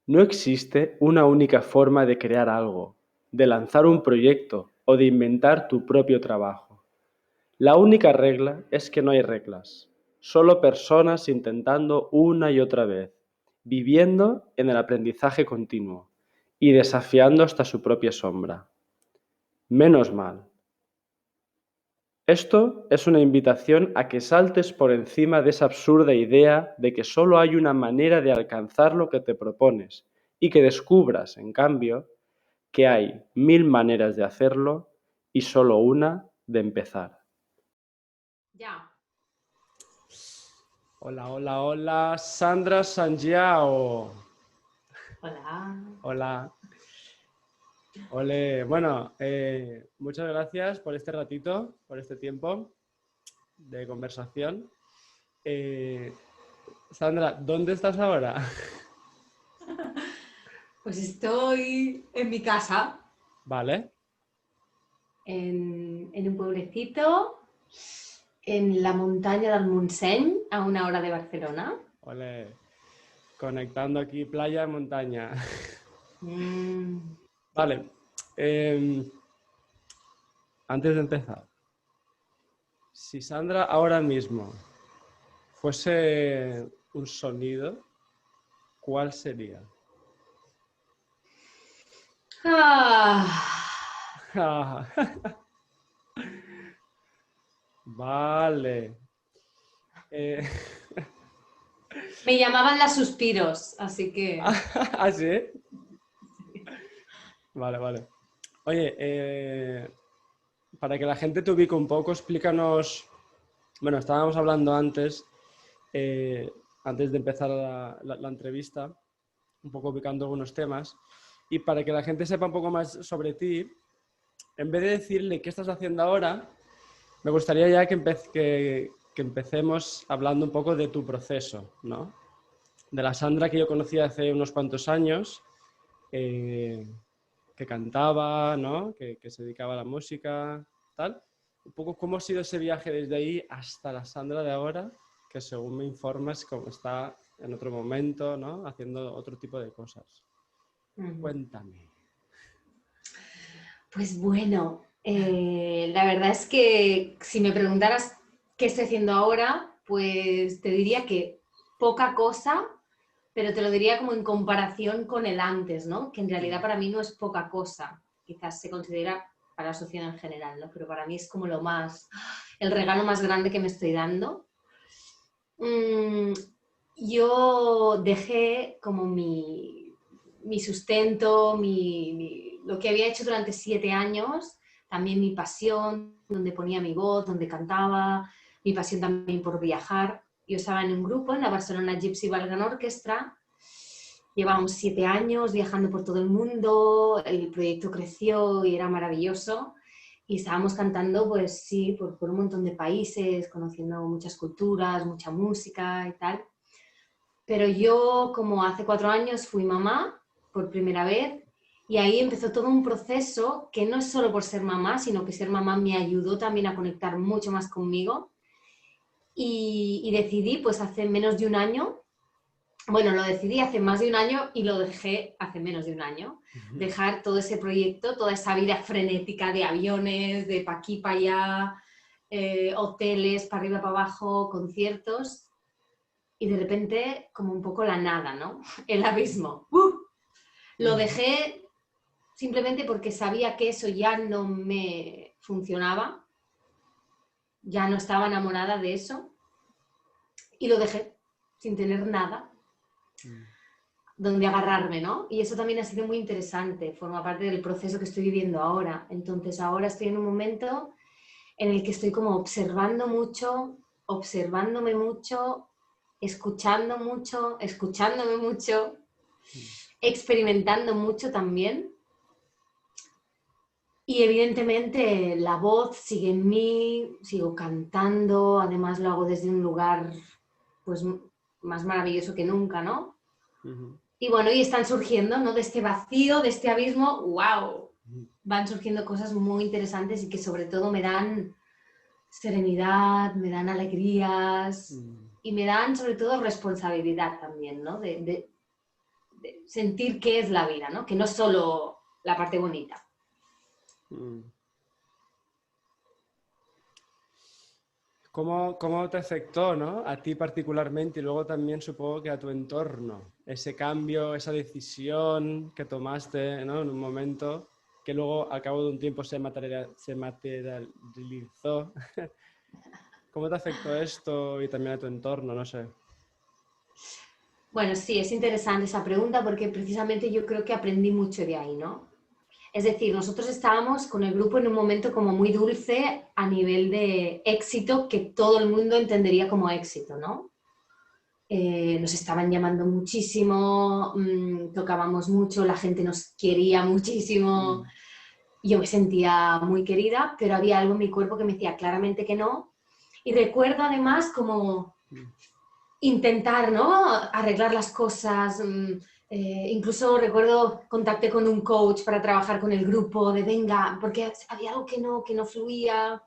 No existe una única forma de crear algo, de lanzar un proyecto o de inventar tu propio trabajo. La única regla es que no hay reglas, solo personas intentando una y otra vez, viviendo en el aprendizaje continuo y desafiando hasta su propia sombra. Menos mal. Esto es una invitación a que saltes por encima de esa absurda idea de que solo hay una manera de alcanzar lo que te propones y que descubras, en cambio, que hay 1000 maneras de hacerlo y solo una de empezar. Ya. Hola, hola, hola, Sandra Sangiao. Hola. Hola. Ole. Bueno, muchas gracias por este ratito, por este tiempo de conversación. Eh, Sandra, ¿dónde estás ahora? Pues estoy en mi casa, Vale. en un pueblecito, en la montaña del Montseny, a 1 hora de Barcelona. Ole. Conectando aquí playa, montaña. Sí. Vale. em, Antes de empezar, si Sandra ahora mismo fuese un sonido, ¿cuál sería? Ah, Vale. Eh, me llamaban las suspiros, así que... ¿Ah, sí? Vale, vale. Oye, para que la gente te ubique un poco, explícanos. Bueno, estábamos hablando antes, eh, antes de empezar la entrevista, un poco ubicando algunos temas. Y para que la gente sepa un poco más sobre ti, en vez de decirle qué estás haciendo ahora, me gustaría ya que empecemos hablando un poco de tu proceso, ¿no? De la Sandra que yo conocí hace unos cuantos años, eh, que cantaba, ¿no? Que se dedicaba a la música, tal. Un poco cómo ha sido ese viaje desde ahí hasta la Sandra de ahora, que según me informas, como está en otro momento, ¿no? Haciendo otro tipo de cosas. Cuéntame. Pues bueno, la verdad es que si me preguntaras qué estoy haciendo ahora, pues te diría que poca cosa, pero te lo diría como en comparación con el antes, ¿no? Que en realidad para mí no es poca cosa, quizás se considera para la sociedad en general, ¿no? Pero para mí es como lo más, el regalo más grande que me estoy dando. Mm, yo dejé como mi sustento, lo que había hecho durante 7 años, también mi pasión, donde ponía mi voz, donde cantaba, mi pasión también por viajar. Yo estaba en un grupo, en la Barcelona Gypsy Balkan Orchestra, llevábamos 7 años viajando por todo el mundo, el proyecto creció y era maravilloso. Y estábamos cantando, pues sí, por un montón de países, conociendo muchas culturas, mucha música y tal. Pero yo, como hace 4 años, fui mamá por primera vez y ahí empezó todo un proceso que no es solo por ser mamá, sino que ser mamá me ayudó también a conectar mucho más conmigo. Y decidí, pues hace menos de un año, bueno, lo decidí hace más de un año y lo dejé hace menos de un año, dejar todo ese proyecto, toda esa vida frenética de aviones, de pa' aquí, pa' allá, hoteles, para arriba, para abajo, conciertos, y de repente como un poco la nada, ¿no? El abismo. Lo dejé simplemente porque sabía que eso ya no me funcionaba, ya no estaba enamorada de eso, y lo dejé sin tener nada donde agarrarme, ¿no? Y eso también ha sido muy interesante, forma parte del proceso que estoy viviendo ahora. Entonces ahora estoy en un momento en el que estoy como observando mucho, observándome mucho, escuchando mucho, escuchándome mucho, experimentando mucho también. Y evidentemente la voz sigue en mí, sigo cantando, además lo hago desde un lugar pues más maravilloso que nunca, ¿no? Y bueno, y están surgiendo, ¿no? De este vacío, de este abismo, wow, van surgiendo cosas muy interesantes y que sobre todo me dan serenidad, me dan alegrías y me dan sobre todo responsabilidad también, ¿no? sentir qué es la vida, ¿no? Que no es solo la parte bonita. ¿Cómo te afectó, ¿no? A ti particularmente y luego también supongo que a tu entorno? Ese cambio, esa decisión que tomaste, ¿no? En un momento que luego al cabo de un tiempo se materializó. ¿Cómo te afectó esto y también a tu entorno? No sé. Bueno, sí, es interesante esa pregunta porque precisamente yo creo que aprendí mucho de ahí, ¿no? Es decir, nosotros estábamos con el grupo en un momento como muy dulce a nivel de éxito que todo el mundo entendería como éxito, ¿no? Nos estaban llamando muchísimo, tocábamos mucho, la gente nos quería muchísimo, yo me sentía muy querida, pero había algo en mi cuerpo que me decía claramente que no. Y recuerdo además como intentar, ¿no? Arreglar las cosas. Incluso recuerdo contacté con un coach para trabajar con el grupo de venga, porque había algo que no fluía.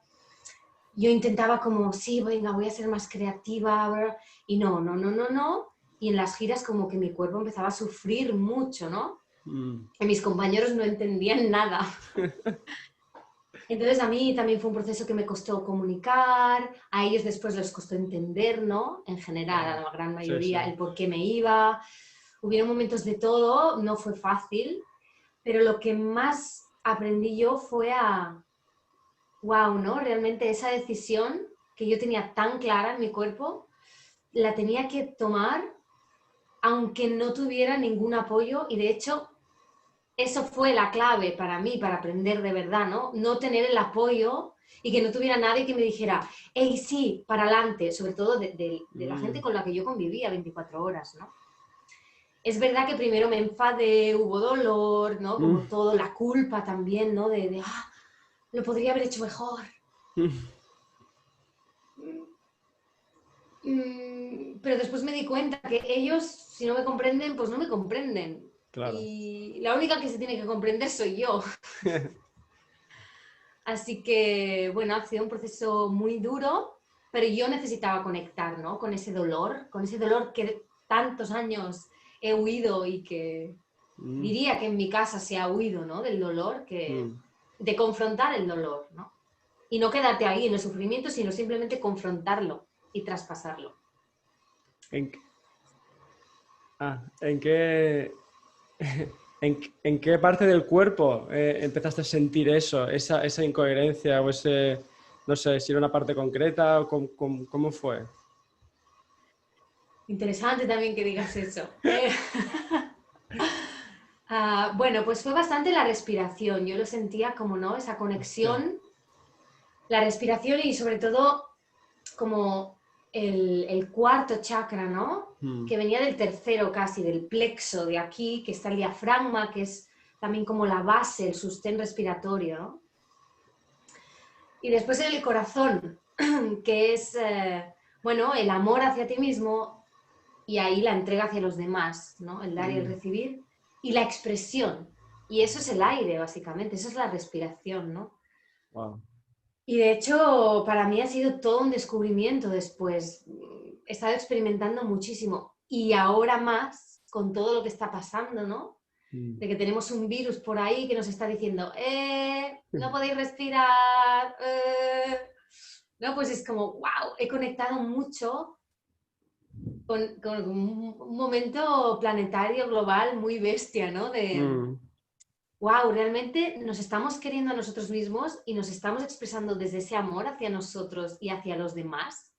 Yo intentaba como, sí, venga, voy a ser más creativa, y no. Y en las giras como que mi cuerpo empezaba a sufrir mucho, ¿no? Y mis compañeros no entendían nada. Entonces a mí también fue un proceso que me costó comunicar, a ellos después les costó entender, ¿no? En general, a la gran mayoría, Sí. el por qué me iba. Hubieron momentos de todo, no fue fácil, pero lo que más aprendí yo fue wow, ¿no? Realmente esa decisión que yo tenía tan clara en mi cuerpo, la tenía que tomar aunque no tuviera ningún apoyo y de hecho eso fue la clave para mí, para aprender de verdad, ¿no? No tener el apoyo y que no tuviera nadie que me dijera, hey, sí, para adelante, sobre todo de la gente con la que yo convivía 24 horas, ¿no? Es verdad que primero me enfadé, hubo dolor, ¿no? Como todo, la culpa también, ¿no? Lo podría haber hecho mejor. Pero después me di cuenta que ellos, si no me comprenden, pues no me comprenden. Claro. Y la única que se tiene que comprender soy yo. Así que, bueno, ha sido un proceso muy duro, pero yo necesitaba conectar, ¿no? Con ese dolor que tantos años he huido y que diría que en mi casa se ha huido, ¿no? Del dolor, de confrontar el dolor, ¿no? Y no quedarte ahí en el sufrimiento, sino simplemente confrontarlo y traspasarlo. ¿En qué, en qué parte del cuerpo empezaste a sentir eso, esa incoherencia o ese, no sé, si era una parte concreta o cómo fue? Interesante también que digas eso. Bueno, pues fue bastante la respiración. Yo lo sentía como, ¿no? Esa conexión, la respiración y sobre todo como el cuarto chakra, ¿no? Que venía del tercero casi, del plexo de aquí, que está el diafragma, que es también como la base, el sostén respiratorio, ¿no? Y después el corazón, que es, bueno, el amor hacia ti mismo y ahí la entrega hacia los demás, ¿no? El dar y el recibir. Y la expresión. Y eso es el aire, básicamente. Eso es la respiración, ¿no? Wow. Y de hecho, para mí ha sido todo un descubrimiento después. He estado experimentando muchísimo. Y ahora más, con todo lo que está pasando, ¿no? De que tenemos un virus por ahí que nos está diciendo, no podéis respirar. No, pues es como, wow, he conectado mucho con un momento planetario, global, muy bestia, ¿no? Wow, realmente nos estamos queriendo a nosotros mismos y nos estamos expresando desde ese amor hacia nosotros y hacia los demás.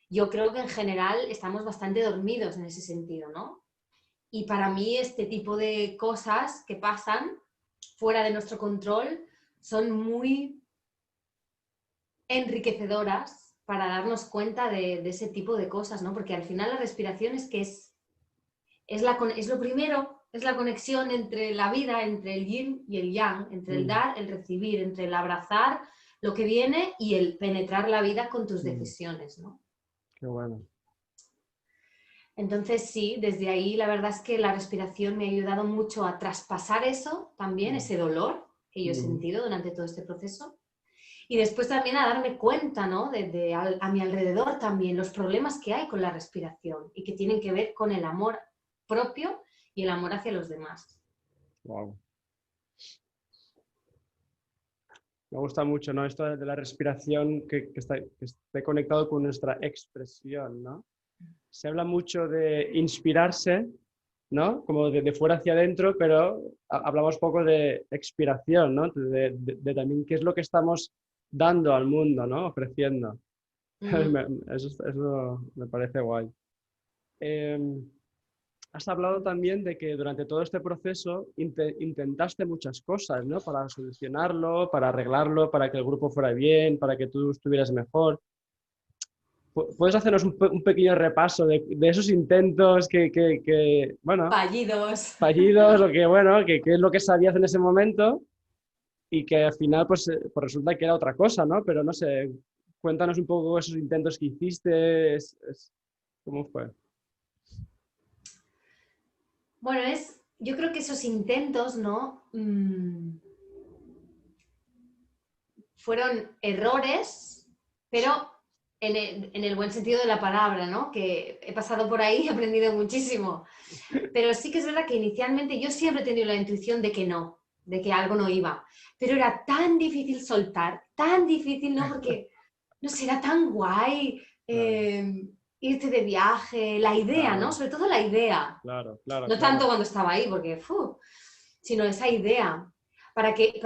Yo creo que en general estamos bastante dormidos en ese sentido, ¿no? Y para mí este tipo de cosas que pasan fuera de nuestro control son muy enriquecedoras para darnos cuenta de ese tipo de cosas, ¿no? Porque al final la respiración es lo primero, es la conexión entre la vida, entre el yin y el yang, entre el dar, el recibir, entre el abrazar lo que viene y el penetrar la vida con tus decisiones, ¿no? Qué bueno. Entonces sí, desde ahí la verdad es que la respiración me ha ayudado mucho a traspasar eso también, ese dolor que yo he sentido durante todo este proceso. Y después también a darme cuenta, ¿no? A mi alrededor también, los problemas que hay con la respiración y que tienen que ver con el amor propio y el amor hacia los demás. Wow. Me gusta mucho, ¿no? Esto de la respiración que esté conectado con nuestra expresión, ¿no? Se habla mucho de inspirarse, ¿no? Como de fuera hacia adentro, pero hablamos poco de expiración, ¿no? De también qué es lo que estamos dando al mundo, ¿no? Ofreciendo. Eso me parece guay. Has hablado también de que durante todo este proceso intentaste muchas cosas, ¿no? Para solucionarlo, para arreglarlo, para que el grupo fuera bien, para que tú estuvieras mejor. ¿Puedes hacernos un pequeño repaso de esos intentos bueno, Fallidos. fallidos o bueno, que es lo que sabías en ese momento y que al final pues resulta que era otra cosa, ¿no? Pero no sé, cuéntanos un poco esos intentos que hiciste, ¿cómo fue? Bueno, yo creo que esos intentos, ¿no? Fueron errores, pero en el buen sentido de la palabra, ¿no? Que he pasado por ahí y he aprendido muchísimo. Pero sí que es verdad que inicialmente yo siempre he tenido la intuición de que no, de que algo no iba. Pero era tan difícil soltar, tan difícil, ¿no? Porque, no sé, era tan guay Claro, irte de viaje, la idea, ¿no? claro, Sobre todo la idea. claro, claro, No tanto claro. cuando estaba ahí, porque, sino esa idea. Para que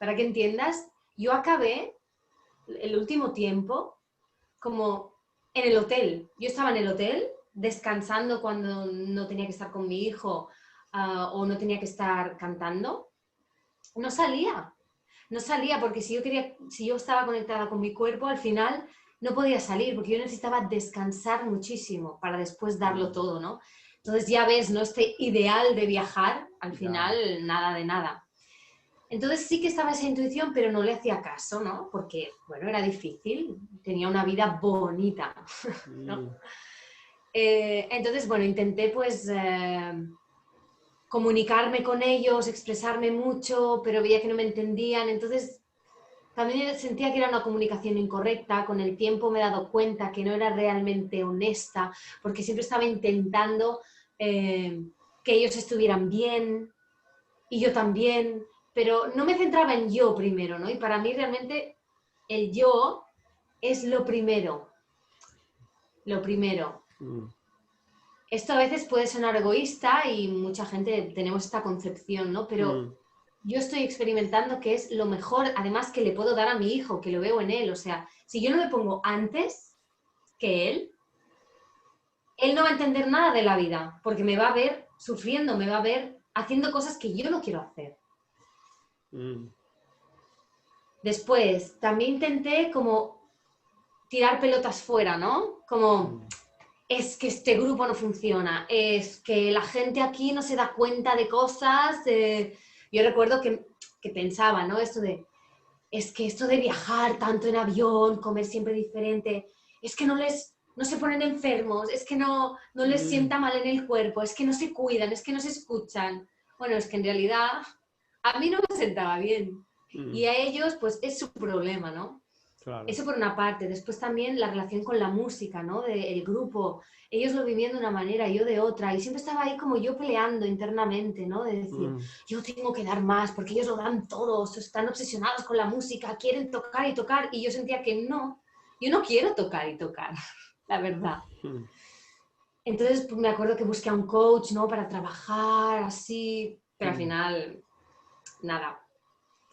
entiendas, yo acabé el último tiempo como en el hotel. Yo estaba en el hotel descansando cuando no tenía que estar con mi hijo o no tenía que estar cantando. No salía, no salía porque si yo estaba conectada con mi cuerpo, al final no podía salir porque yo necesitaba descansar muchísimo para después darlo Mm, todo, ¿no? Entonces ya ves, ¿no? Este ideal de viajar, al ya. final nada de nada. Entonces sí que estaba esa intuición, pero no le hacía caso, ¿no? Porque, bueno, era difícil, tenía una vida bonita, ¿no? Mm, Entonces, bueno, intenté pues comunicarme con ellos, expresarme mucho, pero veía que no me entendían, entonces también sentía que era una comunicación incorrecta, con el tiempo me he dado cuenta que no era realmente honesta, porque siempre estaba intentando que ellos estuvieran bien y yo también, pero no me centraba en yo primero, ¿no? Y para mí realmente el yo es lo primero, lo primero. mm, Esto a veces puede sonar egoísta y mucha gente tenemos esta concepción, ¿no? Pero mm, yo estoy experimentando que es lo mejor, además que le puedo dar a mi hijo, que lo veo en él. O sea, si yo no me pongo antes que él no va a entender nada de la vida, porque me va a ver sufriendo, me va a ver haciendo cosas que yo no quiero hacer. mm, Después, también intenté como tirar pelotas fuera, ¿no? Como, mm, es que este grupo no funciona, es que la gente aquí no se da cuenta de cosas. Yo recuerdo que pensaba, ¿no? Es que esto de viajar tanto en avión, comer siempre diferente, es que no se ponen enfermos, es que no les mm, sienta mal en el cuerpo, es que no se cuidan, es que no se escuchan. Bueno, es que en realidad a mí no me sentaba bien. Y mm, a ellos, pues es su problema, ¿no? claro. Eso por una parte. Después también la relación con la música, ¿no? Del grupo. Ellos lo vivían de una manera, yo de otra. Y siempre estaba ahí como yo peleando internamente, ¿no? De decir, Mm, yo tengo que dar más porque ellos lo dan todo, están obsesionados con la música, quieren tocar y tocar. Y yo sentía que no, yo no quiero tocar y tocar, la verdad. mm, Entonces pues, me acuerdo que busqué a un coach, ¿no? Para trabajar así, pero al mm. final, nada.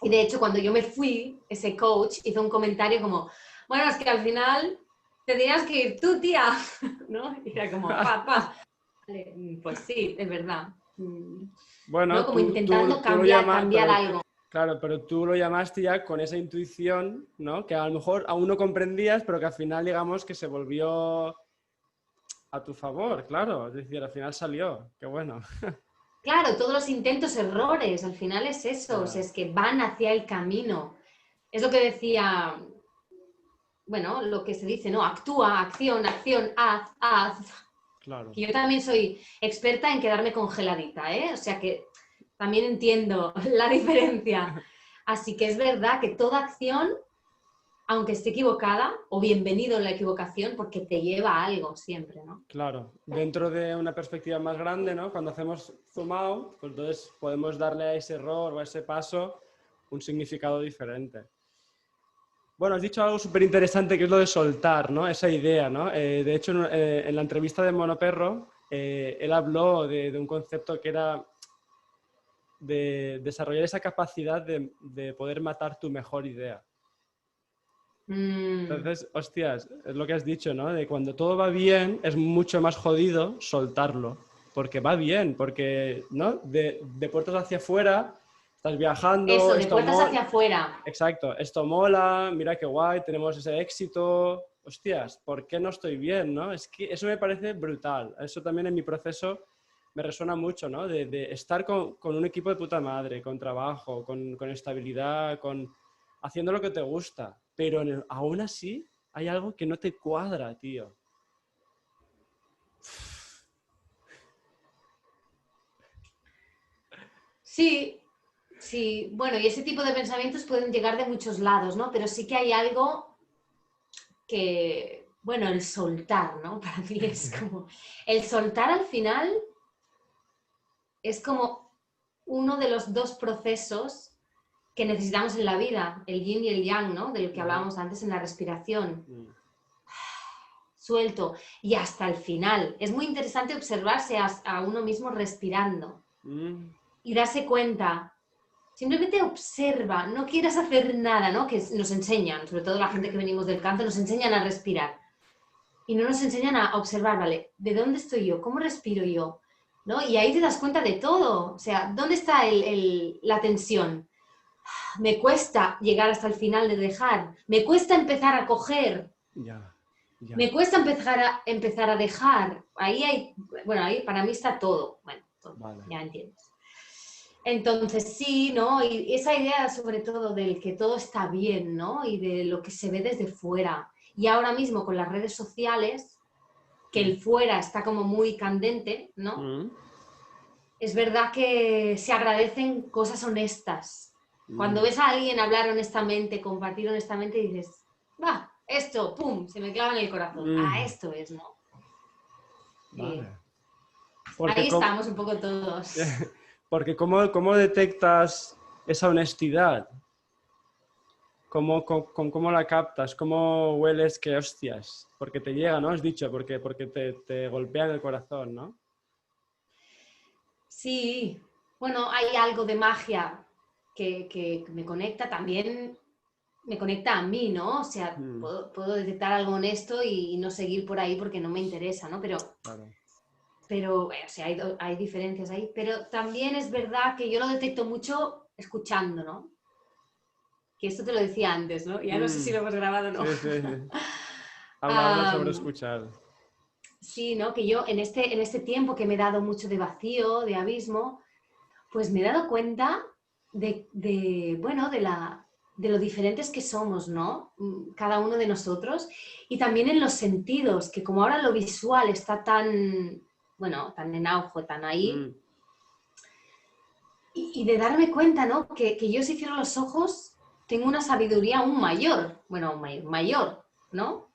Y de hecho, cuando yo me fui, ese coach hizo un comentario como, bueno, es que al final te tenías que ir tú, tía, ¿no? Y era como, pa. Vale, pues sí, es verdad. ¿No? Bueno, Como intentando tú lo llamas, cambiar algo. claro, pero tú lo llamaste ya con esa intuición, ¿no? Que a lo mejor aún no comprendías, pero que al final, digamos, que se volvió a tu favor, claro. Es decir, al final salió. Qué bueno. Claro, todos los intentos, errores, al final es eso, o sea, Ya, es que van hacia el camino. Es lo que decía, bueno, lo que se dice, ¿no? Actúa, acción, acción, haz. claro. Que yo también soy experta en quedarme congeladita, ¿eh? O sea que también entiendo la diferencia. Así que es verdad que toda acción aunque esté equivocada, o bienvenido en la equivocación, porque te lleva a algo siempre, ¿no? Claro, dentro de una perspectiva más grande, ¿no? Cuando hacemos zoom out, pues entonces podemos darle a ese error o a ese paso un significado diferente. Bueno, has dicho algo súper interesante que es lo de soltar, ¿no? Esa idea, ¿no? De hecho, en la entrevista de Monoperro, él habló de un concepto que era de desarrollar esa capacidad de poder matar tu mejor idea. Entonces, hostias, es lo que has dicho, ¿no? De cuando todo va bien, es mucho más jodido soltarlo, porque va bien, porque, ¿no? De puertas hacia afuera, estás viajando, Eso, de esto puertas mola. hacia afuera. Exacto, esto mola, mira qué guay, tenemos ese éxito. Hostias, ¿por qué no estoy bien, no? Es que eso me parece brutal. Eso también en mi proceso me resuena mucho, ¿no? De estar con un equipo de puta madre, con trabajo, con estabilidad, haciendo lo que te gusta. Pero aún así hay algo que no te cuadra, tío. Sí, sí, bueno, y ese tipo de pensamientos pueden llegar de muchos lados, ¿no? Pero sí que hay algo que, bueno, el soltar, ¿no? Para mí es como, el soltar al final es como uno de los dos procesos que necesitamos en la vida, el yin y el yang, ¿no? De lo que hablábamos antes en la respiración. Suelto y hasta el final. Es muy interesante observarse a uno mismo respirando y darse cuenta. Simplemente observa, no quieras hacer nada, ¿no? Que nos enseñan, sobre todo la gente que venimos del canto, nos enseñan a respirar. Y no nos enseñan a observar, ¿vale? ¿De dónde estoy yo? ¿Cómo respiro yo? ¿No? Y ahí te das cuenta de todo. O sea, ¿dónde está la tensión? Me cuesta llegar hasta el final de dejar. Me cuesta empezar a coger. Ya, ya. Me cuesta empezar a dejar. Ahí hay, bueno, ahí para mí está todo. Bueno, todo, Vale. ya entiendes. Entonces sí, ¿no? Y esa idea sobre todo del que todo está bien, ¿no? Y de lo que se ve desde fuera. Y ahora mismo con las redes sociales, que el fuera está como muy candente, ¿no? Es verdad que se agradecen cosas honestas. Cuando ves a alguien hablar honestamente, compartir honestamente, dices, va, esto, pum, se me clava en el corazón. Ah, esto es, ¿no? Vale. Ahí estamos un poco todos. Porque ¿cómo detectas esa honestidad? ¿Cómo la captas? ¿Cómo hueles que hostias? Porque te llega, ¿no? Has dicho, porque te golpea en el corazón, ¿no? Sí, bueno, hay algo de magia que me conecta también, me conecta a mí, ¿no? O sea, puedo detectar algo honesto y no seguir por ahí porque no me interesa, ¿no? Claro. Pero o sea, hay diferencias ahí, pero también es verdad que yo lo detecto mucho escuchando, ¿no? Que esto te lo decía antes, ¿no? Ya no sé si lo hemos grabado o no. Sí, sí, sí. Hablábamos sobre escuchar. Sí, ¿no? Que yo en este tiempo que me he dado mucho de vacío, de abismo, pues me he dado cuenta bueno, de lo diferentes que somos, ¿no? Cada uno de nosotros. Y también en los sentidos, que como ahora lo visual está tan, bueno, tan en auge, tan ahí, y de darme cuenta, ¿no? Que yo si cierro los ojos tengo una sabiduría aún mayor, bueno, mayor, ¿no?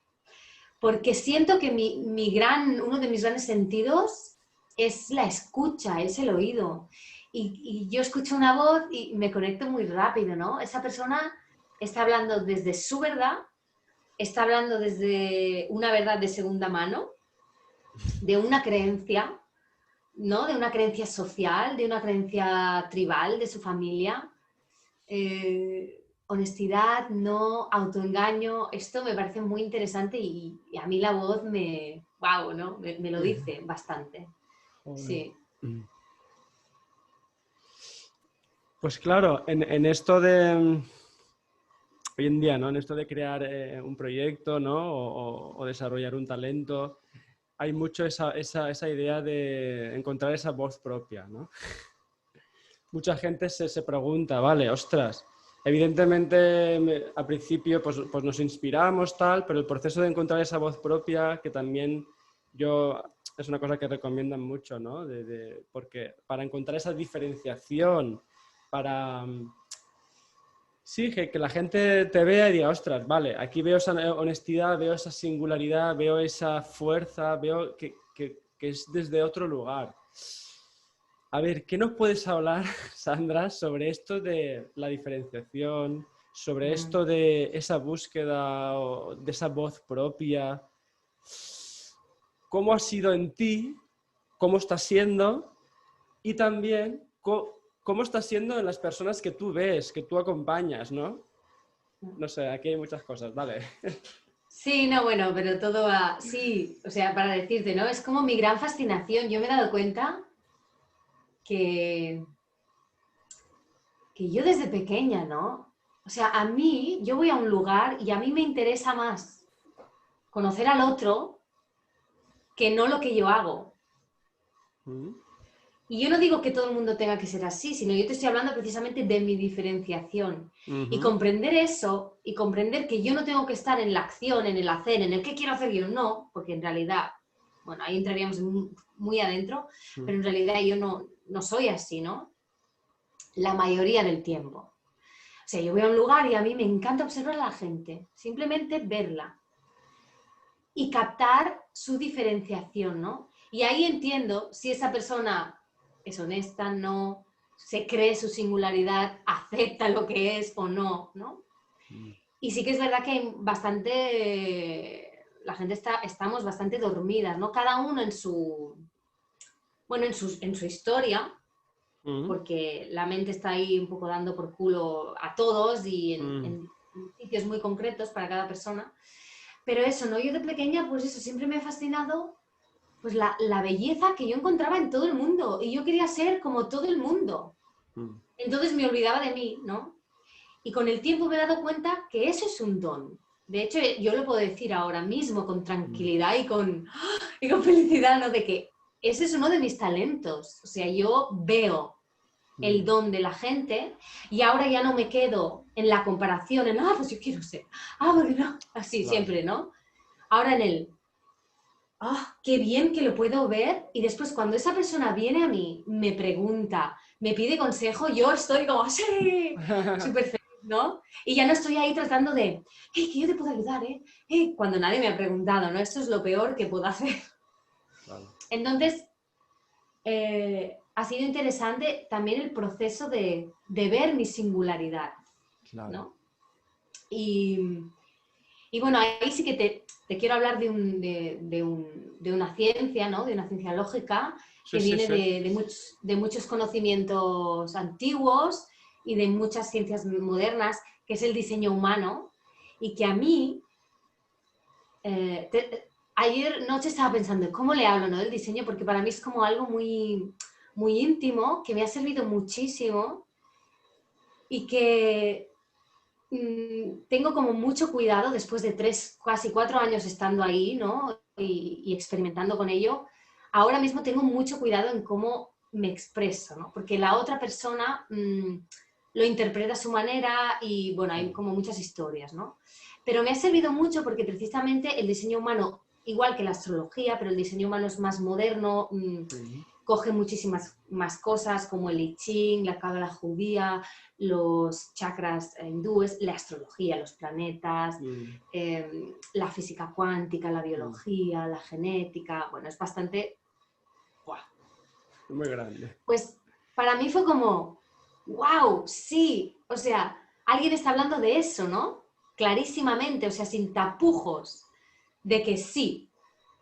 Porque siento que uno de mis grandes sentidos es la escucha, es el oído. Y yo escucho una voz y me conecto muy rápido, ¿no? Esa persona está hablando desde su verdad, está hablando desde una verdad de segunda mano, de una creencia, ¿no? De una creencia social, de una creencia tribal, de su familia. Honestidad, no autoengaño, esto me parece muy interesante y a mí la voz wow, ¿no? Me lo dice bastante. Sí. Pues claro, en esto de hoy en día, ¿no? En esto de crear un proyecto, ¿no? O desarrollar un talento, hay mucho esa idea de encontrar esa voz propia, ¿no? Mucha gente se pregunta, vale, ostras, evidentemente al principio pues nos inspiramos tal, pero el proceso de encontrar esa voz propia, que también es una cosa que recomiendan mucho, ¿no? Porque para encontrar esa diferenciación, para Sí, que la gente te vea y diga, ostras, vale, aquí veo esa honestidad, veo esa singularidad, veo esa fuerza, veo que es desde otro lugar. A ver, ¿qué nos puedes hablar, Sandra, sobre esto de la diferenciación, sobre esto de esa búsqueda o de esa voz propia? ¿Cómo ha sido en ti? ¿Cómo está siendo? Y también, ¿cómo está siendo en las personas que tú ves, que tú acompañas, ¿no? No sé, aquí hay muchas cosas, vale. Sí, no, bueno, pero todo va... Sí, o sea, para decirte, ¿no? Es como mi gran fascinación. Yo me he dado cuenta que, que yo desde pequeña, ¿no? O sea, a mí, yo voy a un lugar y a mí me interesa más conocer al otro que no lo que yo hago. Mm, Y yo no digo que todo el mundo tenga que ser así, sino yo te estoy hablando precisamente de mi diferenciación. Y ujú, comprender eso y comprender que yo no tengo que estar en la acción, en el hacer, en el qué quiero hacer yo, no, porque en realidad, bueno, ahí entraríamos muy adentro, mm, pero en realidad yo no soy así, ¿no? La mayoría del tiempo. O sea, yo voy a un lugar y a mí me encanta observar a la gente, simplemente verla y captar su diferenciación, ¿no? Y ahí entiendo si esa persona es honesta, no, se cree su singularidad, acepta lo que es o no, ¿no? mm, Y sí que es verdad que hay bastante, la gente estamos bastante dormidas, ¿no? Cada uno en su, bueno, en su historia, mm, porque la mente está ahí un poco dando por culo a todos y mm, en sitios muy concretos para cada persona. Pero eso, ¿no? Yo de pequeña, pues eso, siempre me ha fascinado pues la belleza que yo encontraba en todo el mundo y yo quería ser como todo el mundo. mm, Entonces me olvidaba de mí, ¿no? Y con el tiempo me he dado cuenta que eso es un don. De hecho, yo lo puedo decir ahora mismo con mm, tranquilidad y con felicidad, ¿no? De que ese es uno de mis talentos. O sea, yo veo el mm, don de la gente y ahora ya no me quedo en la comparación, en, pues yo quiero ser, porque no, así claro. siempre, ¿no? Ahora en el, qué bien que lo puedo ver. Y después cuando esa persona viene a mí, me pregunta, me pide consejo, yo estoy como, sí, súper feliz, ¿no? Y ya no estoy ahí tratando de, hey, que yo te puedo ayudar, ¿eh? Hey, cuando nadie me ha preguntado, ¿no? Esto es lo peor que puedo hacer. Claro, Entonces, ha sido interesante también el proceso de ver mi singularidad, claro. ¿no? Y, y bueno, ahí sí que te quiero hablar de una ciencia, ¿no? De una ciencia lógica Sí, que sí, viene sí. de muchos conocimientos antiguos y de muchas ciencias modernas, que es el diseño humano, y que a mí, ayer noche estaba pensando, ¿cómo le hablo, no, del diseño? Porque para mí es como algo muy íntimo, que me ha servido muchísimo y que tengo como mucho cuidado después de 3, casi 4 años estando ahí, ¿no? Y experimentando con ello. Ahora mismo tengo mucho cuidado en cómo me expreso, ¿no? Porque la otra persona lo interpreta a su manera y, bueno, hay Mm, como muchas historias, ¿no? Pero me ha servido mucho porque precisamente el diseño humano, igual que la astrología, pero el diseño humano es más moderno, mm, coge muchísimas más cosas como el I Ching, la cábala judía, los chakras hindúes, la astrología, los planetas, mm, la física cuántica, la mm. biología, la genética. Bueno, es bastante... ¡Buah! Muy grande. Pues para mí fue como, wow, sí, o sea, alguien está hablando de eso, ¿no? Clarísimamente, o sea, sin tapujos, de que sí,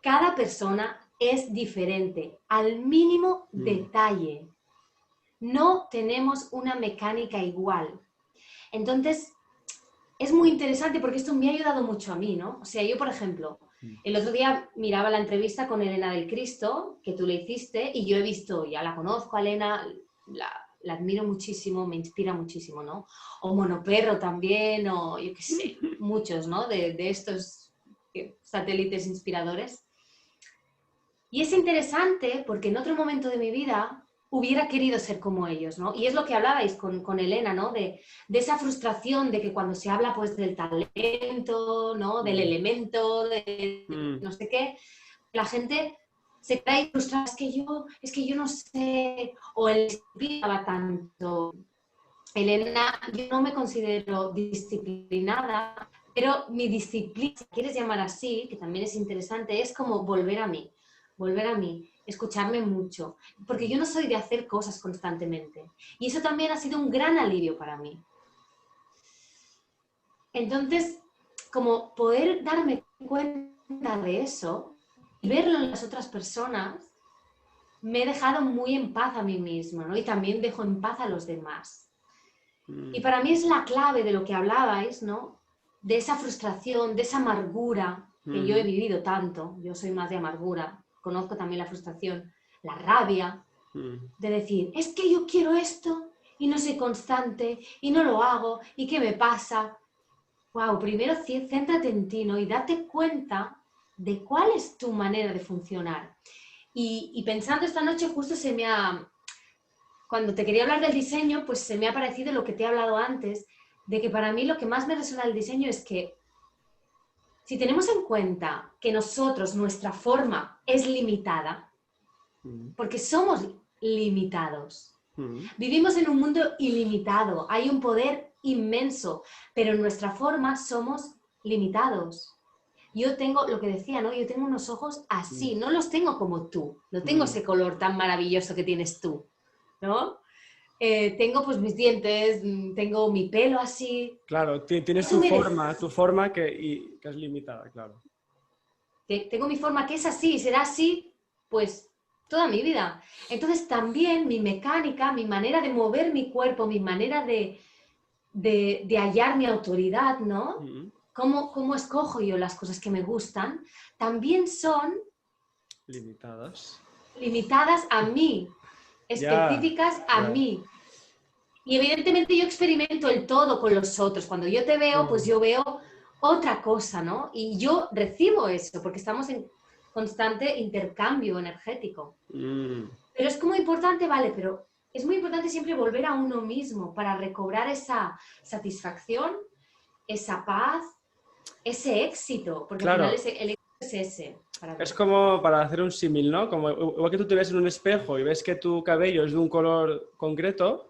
cada persona es diferente, al mínimo Mm, detalle. No tenemos una mecánica igual. Entonces, es muy interesante porque esto me ha ayudado mucho a mí, ¿no? O sea, yo, por ejemplo, mm, el otro día miraba la entrevista con Elena del Cristo, que tú le hiciste, y yo he visto, ya la conozco a Elena, la admiro muchísimo, me inspira muchísimo, ¿no? O Monoperro también, o yo qué sé, muchos, ¿no? De estos satélites inspiradores. Y es interesante porque en otro momento de mi vida hubiera querido ser como ellos, ¿no? Y es lo que hablabais con Elena, ¿no? De esa frustración de que cuando se habla pues del talento, ¿no? Del mm, elemento, de mm, no sé qué, la gente se queda ahí frustrada, es que yo no sé, o el va tanto. Elena, yo no me considero disciplinada, pero mi disciplina, si quieres llamar así, que también es interesante, es como volver a mí, escucharme mucho, porque yo no soy de hacer cosas constantemente. Y eso también ha sido un gran alivio para mí. Entonces, como poder darme cuenta de eso y verlo en las otras personas, me he dejado muy en paz a mí misma, ¿no? Y también dejo en paz a los demás. Y para mí es la clave de lo que hablabais, ¿no? De esa frustración, de esa amargura que yo he vivido tanto. Yo soy más de amargura, conozco también la frustración, la rabia, de decir, es que yo quiero esto y no soy constante y no lo hago y ¿qué me pasa? Wow, primero céntrate en ti, ¿no? Y date cuenta de cuál es tu manera de funcionar. Y pensando esta noche justo cuando te quería hablar del diseño, pues se me ha parecido lo que te he hablado antes, de que para mí lo que más me resuena del diseño es que si tenemos en cuenta que nosotros, nuestra forma es limitada, porque somos limitados. Vivimos en un mundo ilimitado, hay un poder inmenso, pero en nuestra forma somos limitados. Yo tengo, lo que decía, ¿no? Yo tengo unos ojos así, no los tengo como tú, no tengo ese color tan maravilloso que tienes tú, ¿no? Tengo pues mis dientes, tengo mi pelo así. Claro, tienes Eso tu forma que es limitada, claro. Tengo mi forma que es así y será así, pues toda mi vida. Entonces también mi mecánica, mi manera de mover mi cuerpo, mi manera de hallar mi autoridad, ¿no? ¿Cómo escojo yo las cosas que me gustan? También son limitadas a mí, específicas a mí. Y evidentemente yo experimento el todo con los otros. Cuando yo te veo, pues yo veo otra cosa, ¿no? Y yo recibo eso, porque estamos en constante intercambio energético. Pero es como importante, vale, pero es muy importante siempre volver a uno mismo para recobrar esa satisfacción, esa paz, ese éxito, porque claro. al final el éxito es ese. Es como para hacer un símil, ¿no? Como igual que tú te ves en un espejo y ves que tu cabello es de un color concreto,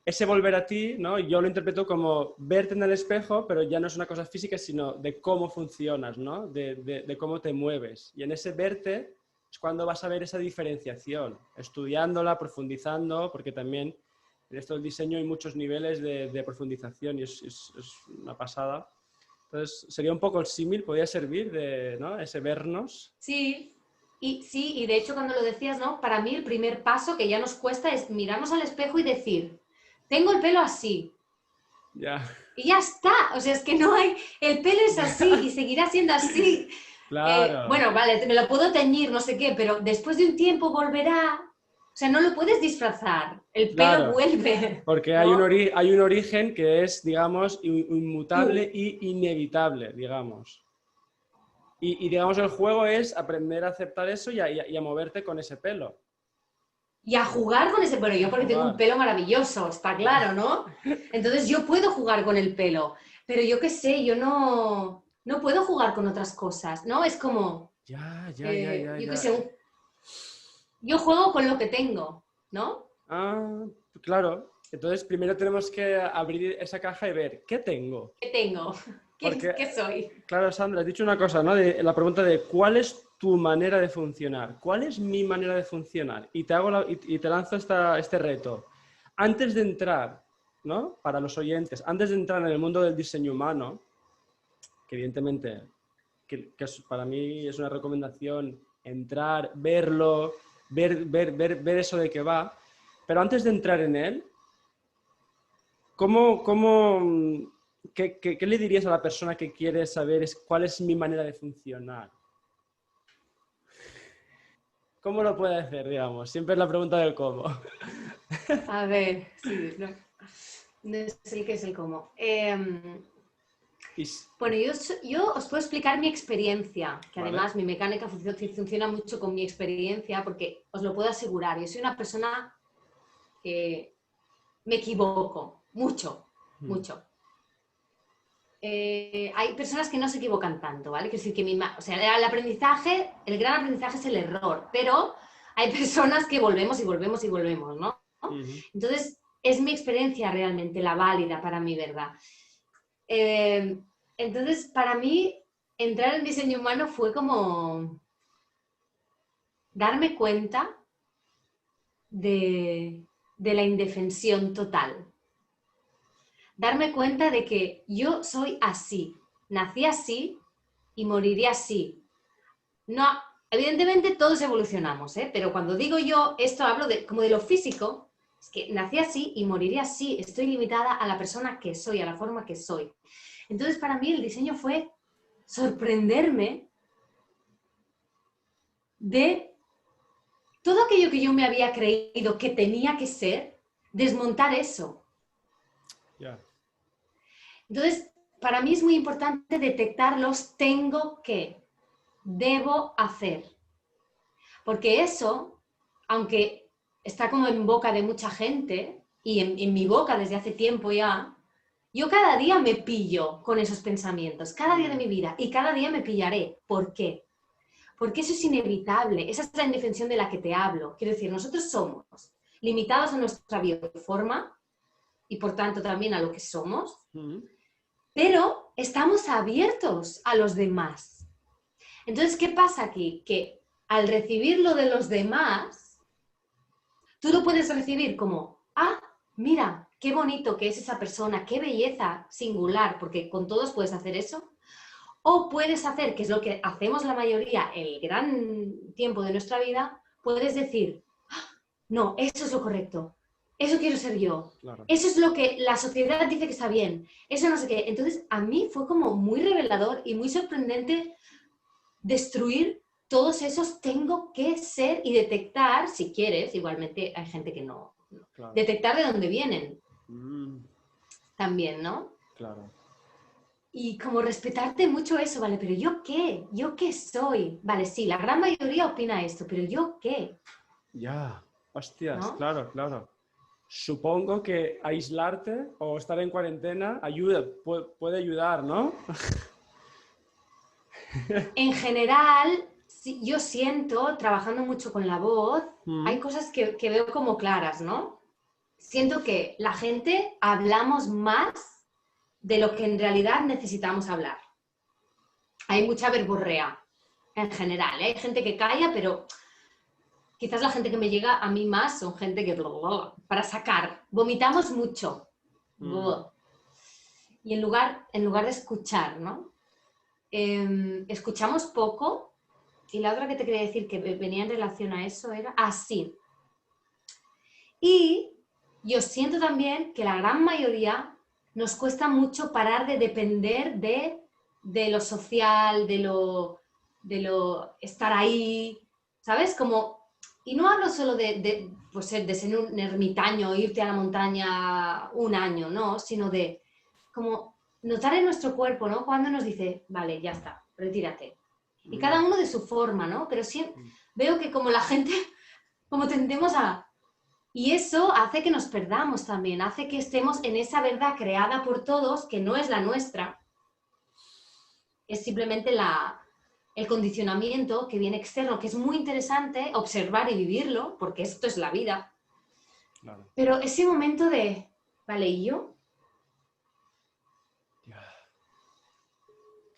ese volver a ti, ¿no? Yo lo interpreto como verte en el espejo, pero ya no es una cosa física, sino de cómo funcionas, ¿no? De cómo te mueves. Y en ese verte es cuando vas a ver esa diferenciación, estudiándola, profundizando, porque también en esto del diseño hay muchos niveles de profundización y es una pasada. Entonces, sería un poco el símil, podría servir de, ¿no? Ese vernos. Sí, y de hecho cuando lo decías, ¿no? Para mí el primer paso que ya nos cuesta es mirarnos al espejo y decir, tengo el pelo así. Ya. Y ya está, o sea, es que no hay, el pelo es así y seguirá siendo así. Claro. Bueno, vale, me lo puedo teñir, no sé qué, pero después de un tiempo volverá, o sea, no lo puedes disfrazar, el pelo vuelve. Porque ¿no? hay un origen que es, digamos, inmutable e inevitable, digamos. Y digamos, el juego es aprender a aceptar eso y a moverte con ese pelo. Y a jugar con ese pelo, yo porque tengo un pelo maravilloso, está claro, ¿no? Entonces yo puedo jugar con el pelo, pero yo qué sé, yo no puedo jugar con otras cosas, ¿no? Es como, yo qué sé, yo juego con lo que tengo, ¿no? Ah, claro. Entonces primero tenemos que abrir esa caja y ver, ¿qué tengo? ¿Qué tengo? ¿Qué soy? Claro, Sandra, has dicho una cosa, ¿no? La pregunta de ¿cuál es tu manera de funcionar? ¿Cuál es mi manera de funcionar? Y te lanzo este reto. Antes de entrar, ¿no? Para los oyentes, antes de entrar en el mundo del diseño humano, que evidentemente para mí es una recomendación entrar, verlo, ver eso de qué va, pero antes de entrar en él, ¿qué le dirías a la persona que quiere saber cuál es mi manera de funcionar? ¿Cómo lo puede hacer, digamos? Siempre es la pregunta del cómo. A ver, sí, no sé qué es el cómo. Bueno, yo os puedo explicar mi experiencia, que además mi mecánica funciona mucho con mi experiencia, porque os lo puedo asegurar, yo soy una persona que me equivoco, mucho. Hay personas que no se equivocan tanto, ¿vale? Quiero decir que o sea, el gran aprendizaje es el error, pero hay personas que volvemos y volvemos y volvemos, ¿no? Entonces, es mi experiencia realmente la válida para mi verdad. Entonces, para mí, entrar en diseño humano fue como darme cuenta de la indefensión total. Darme cuenta de que yo soy así, nací así y moriré así. No, evidentemente todos evolucionamos, pero cuando digo yo esto hablo como de lo físico, es que nací así y moriré así, estoy limitada a la persona que soy, a la forma que soy. Entonces para mí el diseño fue sorprenderme de todo aquello que yo me había creído que tenía que ser, desmontar eso. Yeah. Entonces, para mí es muy importante detectar los tengo que, debo hacer. Porque eso, aunque está como en boca de mucha gente, y en mi boca desde hace tiempo ya, yo cada día me pillo con esos pensamientos, cada día de mi vida, y cada día me pillaré. ¿Por qué? Porque eso es inevitable, esa es la indefensión de la que te hablo. Quiero decir, nosotros somos limitados a nuestra bioforma y por tanto también a lo que somos, pero estamos abiertos a los demás. Entonces, ¿qué pasa aquí? Que al recibir lo de los demás, tú lo puedes recibir como, ah, mira, qué bonito que es esa persona, qué belleza singular, porque con todos puedes hacer eso. O puedes hacer, que es lo que hacemos la mayoría, el gran tiempo de nuestra vida, puedes decir, ah, no, eso es lo correcto, eso quiero ser yo, Claro. eso es lo que la sociedad dice que está bien, eso no sé qué. Entonces, a mí fue como muy revelador y muy sorprendente destruir todos esos tengo que ser y detectar, si quieres, igualmente hay gente que no, Claro. detectar de dónde vienen también, ¿no? Claro. Y como respetarte mucho eso, ¿vale? Pero ¿yo qué? ¿Yo qué soy? Vale, sí, la gran mayoría opina esto, pero ¿yo qué? Ya, hostias, ¿No? claro, claro. Supongo que aislarte o estar en cuarentena ayuda, puede ayudar, ¿no? En general, yo siento, trabajando mucho con la voz, hay cosas que veo como claras, ¿no? Siento que la gente hablamos más de lo que en realidad necesitamos hablar. Hay mucha verborrea, en general, ¿eh? Hay gente que calla, pero quizás la gente que me llega a mí más son gente que para sacar. Vomitamos mucho. Y en lugar de escuchar, ¿no? Escuchamos poco. Y la otra que te quería decir que venía en relación a eso era así. Y yo siento también que la gran mayoría nos cuesta mucho parar de depender de lo social, de lo estar ahí, ¿sabes? Como, y no hablo solo pues, de ser un ermitaño, irte a la montaña un año, ¿no? Sino de como notar en nuestro cuerpo, ¿no? Cuando nos dice, vale, ya está, retírate. Y cada uno de su forma, ¿no? Pero sí veo que como la gente, como tendemos a... Y eso hace que nos perdamos también, hace que estemos en esa verdad creada por todos, que no es la nuestra, es simplemente el condicionamiento que viene externo, que es muy interesante observar y vivirlo, porque esto es la vida. Claro. Pero ese momento de, vale, ¿y yo?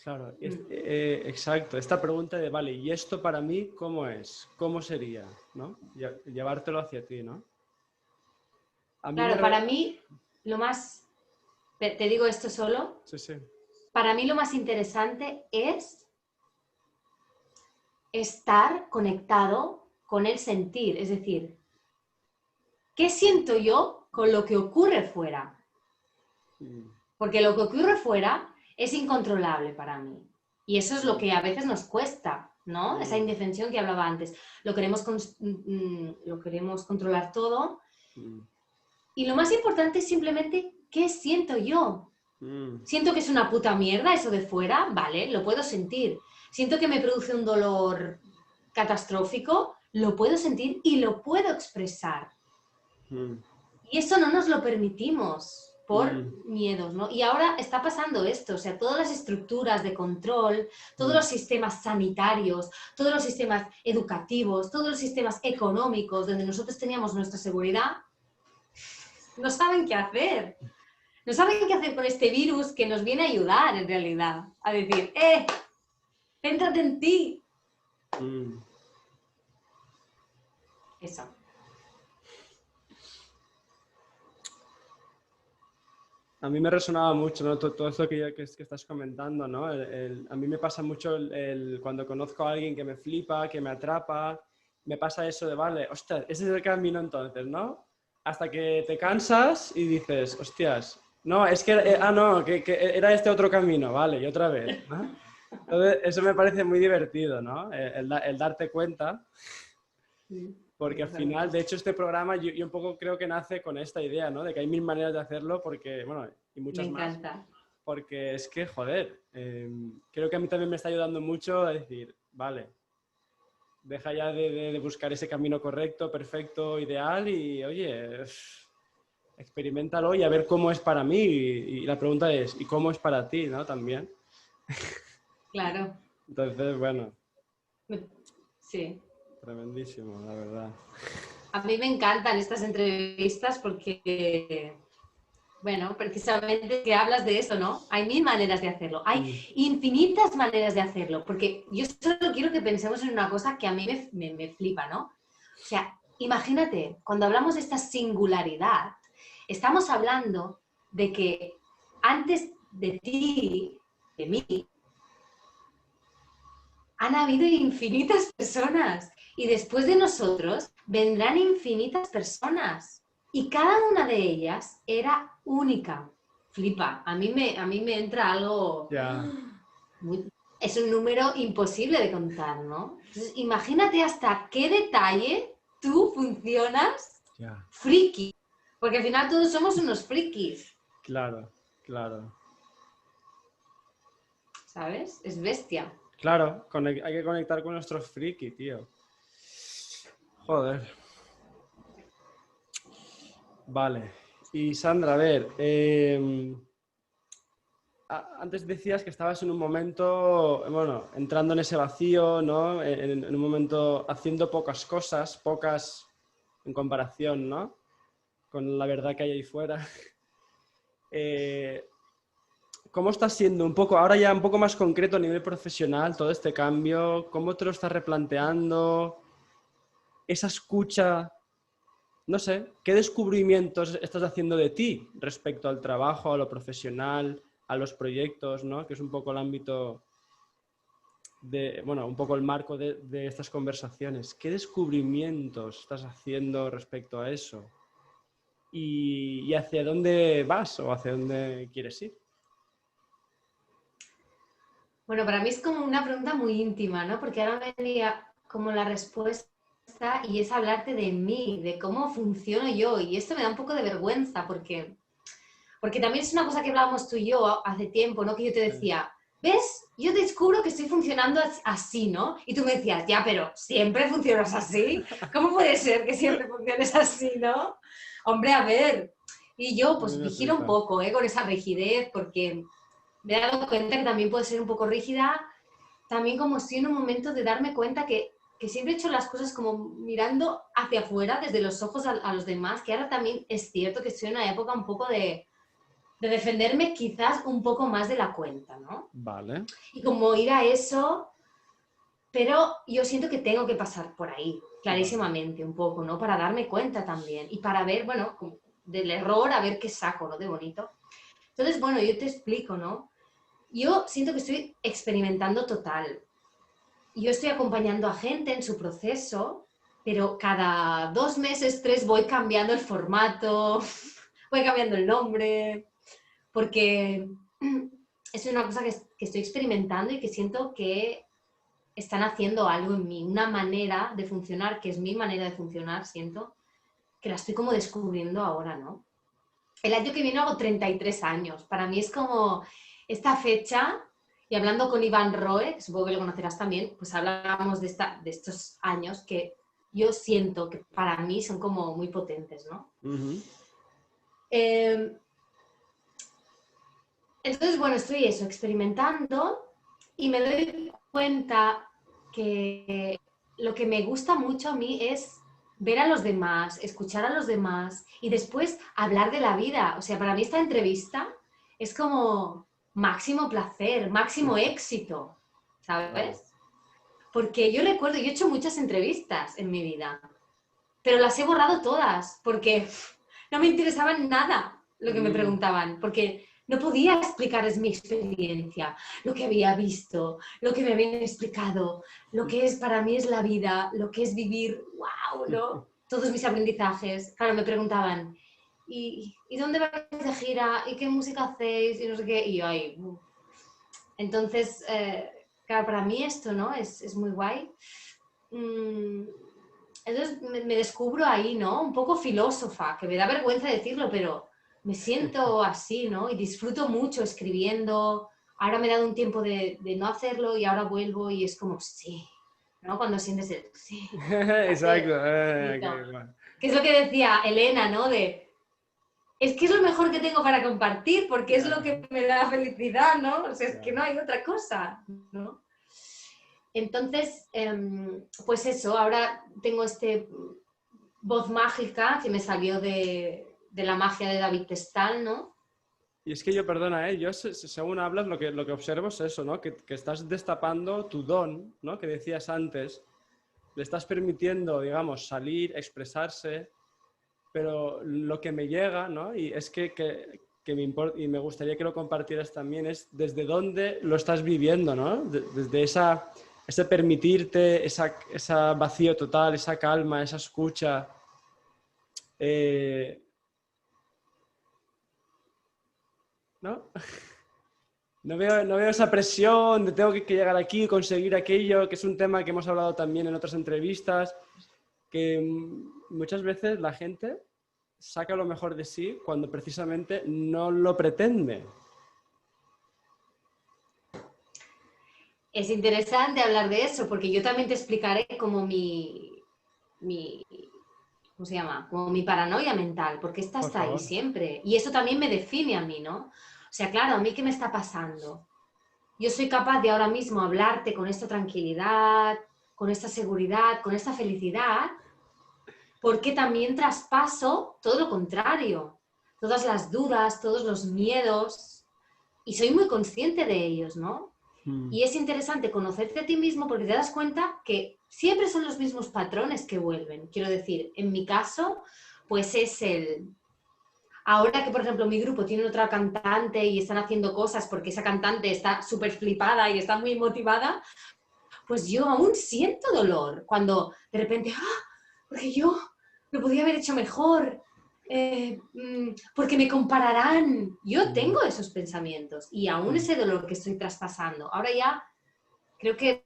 Claro, exacto. Esta pregunta de, vale, ¿y esto para mí cómo es? ¿Cómo sería? ¿No? Llevártelo hacia ti, ¿no? A mí Claro, para mí, lo más, te digo esto solo, Sí, sí. para mí lo más interesante es estar conectado con el sentir, es decir, ¿qué siento yo con lo que ocurre fuera? Porque lo que ocurre fuera es incontrolable para mí. Y eso es lo que a veces nos cuesta, ¿no? Esa indefensión que hablaba antes. Lo queremos controlar todo. Y lo más importante es simplemente, ¿qué siento yo? ¿Siento que es una puta mierda eso de fuera? Vale, lo puedo sentir. ¿Siento que me produce un dolor catastrófico? Lo puedo sentir y lo puedo expresar. Y eso no nos lo permitimos por miedos, ¿no? Y ahora está pasando esto, o sea, todas las estructuras de control, todos los sistemas sanitarios, todos los sistemas educativos, todos los sistemas económicos donde nosotros teníamos nuestra seguridad, no saben qué hacer. No saben qué hacer con este virus que nos viene a ayudar en realidad. A decir, céntrate en ti. Eso. A mí me resonaba mucho, ¿no? Todo esto que estás comentando, ¿no? A mí me pasa mucho cuando conozco a alguien que me flipa, que me atrapa, me pasa eso de, vale, ostras, ese es el camino entonces, ¿no? Hasta que te cansas y dices, hostias, no, es que, no, que era este otro camino, vale, y otra vez, ¿no? Entonces, eso me parece muy divertido, ¿no? El darte cuenta. Porque al final, de hecho, este programa yo un poco creo que nace con esta idea, ¿no? De que hay mil maneras de hacerlo, porque, bueno, y muchas más. Me encanta. Porque es que, joder, creo que a mí también me está ayudando mucho a decir, vale, deja ya de buscar ese camino correcto, perfecto, ideal y, oye, experiméntalo y a ver cómo es para mí. Y la pregunta es, ¿y cómo es para ti, no? También. Claro. Entonces, bueno. Sí. Tremendísimo, la verdad. A mí me encantan estas entrevistas porque, bueno, precisamente que hablas de eso, ¿no? Hay mil maneras de hacerlo, hay infinitas maneras de hacerlo, porque yo solo quiero que pensemos en una cosa que a mí me flipa, ¿no? O sea, imagínate, cuando hablamos de esta singularidad, estamos hablando de que antes de ti, de mí, han habido infinitas personas y después de nosotros vendrán infinitas personas y cada una de ellas era única. Flipa, a mí me entra algo... Es un número imposible de contar, ¿no? Entonces, imagínate hasta qué detalle tú funcionas friki, porque al final todos somos unos frikis. Claro, claro. ¿Sabes? Es bestia. Claro, hay que conectar con nuestros friki, tío. Joder. Vale. Y Sandra, a ver, antes decías que estabas en un momento, bueno, entrando en ese vacío, ¿no? En un momento haciendo pocas cosas, pocas en comparación, ¿no? Con la verdad que hay ahí fuera. ¿Cómo está siendo un poco, ahora ya un poco más concreto a nivel profesional, todo este cambio? ¿Cómo te lo estás replanteando? Esa escucha, no sé, ¿qué descubrimientos estás haciendo de ti respecto al trabajo, a lo profesional, a los proyectos, ¿no? Que es un poco el ámbito de, bueno, un poco el marco de estas conversaciones. ¿Qué descubrimientos estás haciendo respecto a eso? ¿Y hacia dónde vas o hacia dónde quieres ir? Bueno, para mí es como una pregunta muy íntima, ¿no? Porque ahora me venía como la respuesta y es hablarte de mí, de cómo funciono yo. Y esto me da un poco de vergüenza porque también es una cosa que hablábamos tú y yo hace tiempo, ¿no? Que yo te decía, ¿ves? Yo descubro que estoy funcionando así, ¿no? Y tú me decías, ya, pero ¿siempre funcionas así? ¿Cómo puede ser que siempre funciones así, no? Hombre, a ver. Y yo, pues, vigilo un poco, con esa rigidez, porque me he dado cuenta que también puede ser un poco rígida, también como estoy en un momento de darme cuenta que siempre he hecho las cosas como mirando hacia afuera, desde los ojos a los demás, que ahora también es cierto que estoy en una época un poco de defenderme quizás un poco más de la cuenta, ¿no? Vale. Y como ir a eso, pero yo siento que tengo que pasar por ahí, clarísimamente, un poco, ¿no? Para darme cuenta también y para ver, bueno, del error a ver qué saco, ¿no? De bonito. Entonces, bueno, yo te explico, ¿no? Yo siento que estoy experimentando total. Yo estoy acompañando a gente en su proceso, pero cada 2 meses, 3 voy cambiando el formato, voy cambiando el nombre, porque es una cosa que estoy experimentando y que siento que están haciendo algo en mí, una manera de funcionar, que es mi manera de funcionar, siento, que la estoy como descubriendo ahora, ¿no? El año que viene hago 33 años. Para mí es como esta fecha, y hablando con Iván Roe, que supongo que lo conocerás también, pues hablábamos de estos años que yo siento que para mí son como muy potentes, ¿no? Entonces, bueno, estoy eso, experimentando y me doy cuenta que lo que me gusta mucho a mí es ver a los demás, escuchar a los demás y después hablar de la vida. O sea, para mí esta entrevista es como máximo placer, máximo éxito, Wow. ¿sabes? Porque yo recuerdo, yo he hecho muchas entrevistas en mi vida, pero las he borrado todas porque no me interesaba nada lo que me Mm. preguntaban, porque no podía explicarles mi experiencia, lo que había visto, lo que me habían explicado, lo que es para mí es la vida, lo que es vivir, wow, ¿no? Todos mis aprendizajes. Claro, me preguntaban, ¿y dónde vais de gira? ¿Y qué música hacéis? Y no sé qué. Y yo ahí, entonces, claro, para mí esto, ¿no? Es muy guay. Mm, entonces me descubro ahí, ¿no? Un poco filósofa, que me da vergüenza decirlo, pero me siento así, ¿no? Y disfruto mucho escribiendo. Ahora me he dado un tiempo de no hacerlo y ahora vuelvo y es como, sí, ¿no? Cuando sientes el sí, Exacto. hace bonito. Bueno. Que es lo que decía Elena, ¿no? Es que es lo mejor que tengo para compartir porque es lo Ya, que me da felicidad, ¿no? O sea, es que ya. no hay otra cosa, ¿no? Entonces, pues eso, ahora tengo este voz mágica que me salió de la magia de David Testal, ¿no? Y es que yo, perdona, yo según hablas, lo que observo es eso, ¿no? Que estás destapando tu don, ¿no? Que decías antes, le estás permitiendo, digamos, salir, expresarse, pero lo que me llega, ¿no? Y es que me importa y me gustaría que lo compartieras también es desde dónde lo estás viviendo, ¿no? Desde ese permitirte, esa vacío total, esa calma, esa escucha. eh, ¿No? No veo esa presión de tengo que llegar aquí y conseguir aquello, que es un tema que hemos hablado también en otras entrevistas, que muchas veces la gente saca lo mejor de sí cuando precisamente no lo pretende. Es interesante hablar de eso porque yo también te explicaré como mi ¿cómo se llama? Como mi paranoia mental, porque esta Por está ahí favor. siempre. Y eso también me define a mí, ¿no? O sea, claro, a mí qué me está pasando. Yo soy capaz de ahora mismo hablarte con esta tranquilidad, con esta seguridad, con esta felicidad, porque también traspaso todo lo contrario, todas las dudas, todos los miedos, y soy muy consciente de ellos, ¿no? Mm. Y es interesante conocerte a ti mismo porque te das cuenta que siempre son los mismos patrones que vuelven. Quiero decir, en mi caso, pues es el... Ahora que, por ejemplo, mi grupo tiene otra cantante y están haciendo cosas porque esa cantante está súper flipada y está muy motivada, pues yo aún siento dolor cuando de repente, ¡ah! Porque yo lo podía haber hecho mejor, porque me compararán. Yo Mm. tengo esos pensamientos y aún Mm. ese dolor que estoy traspasando. Ahora ya creo que,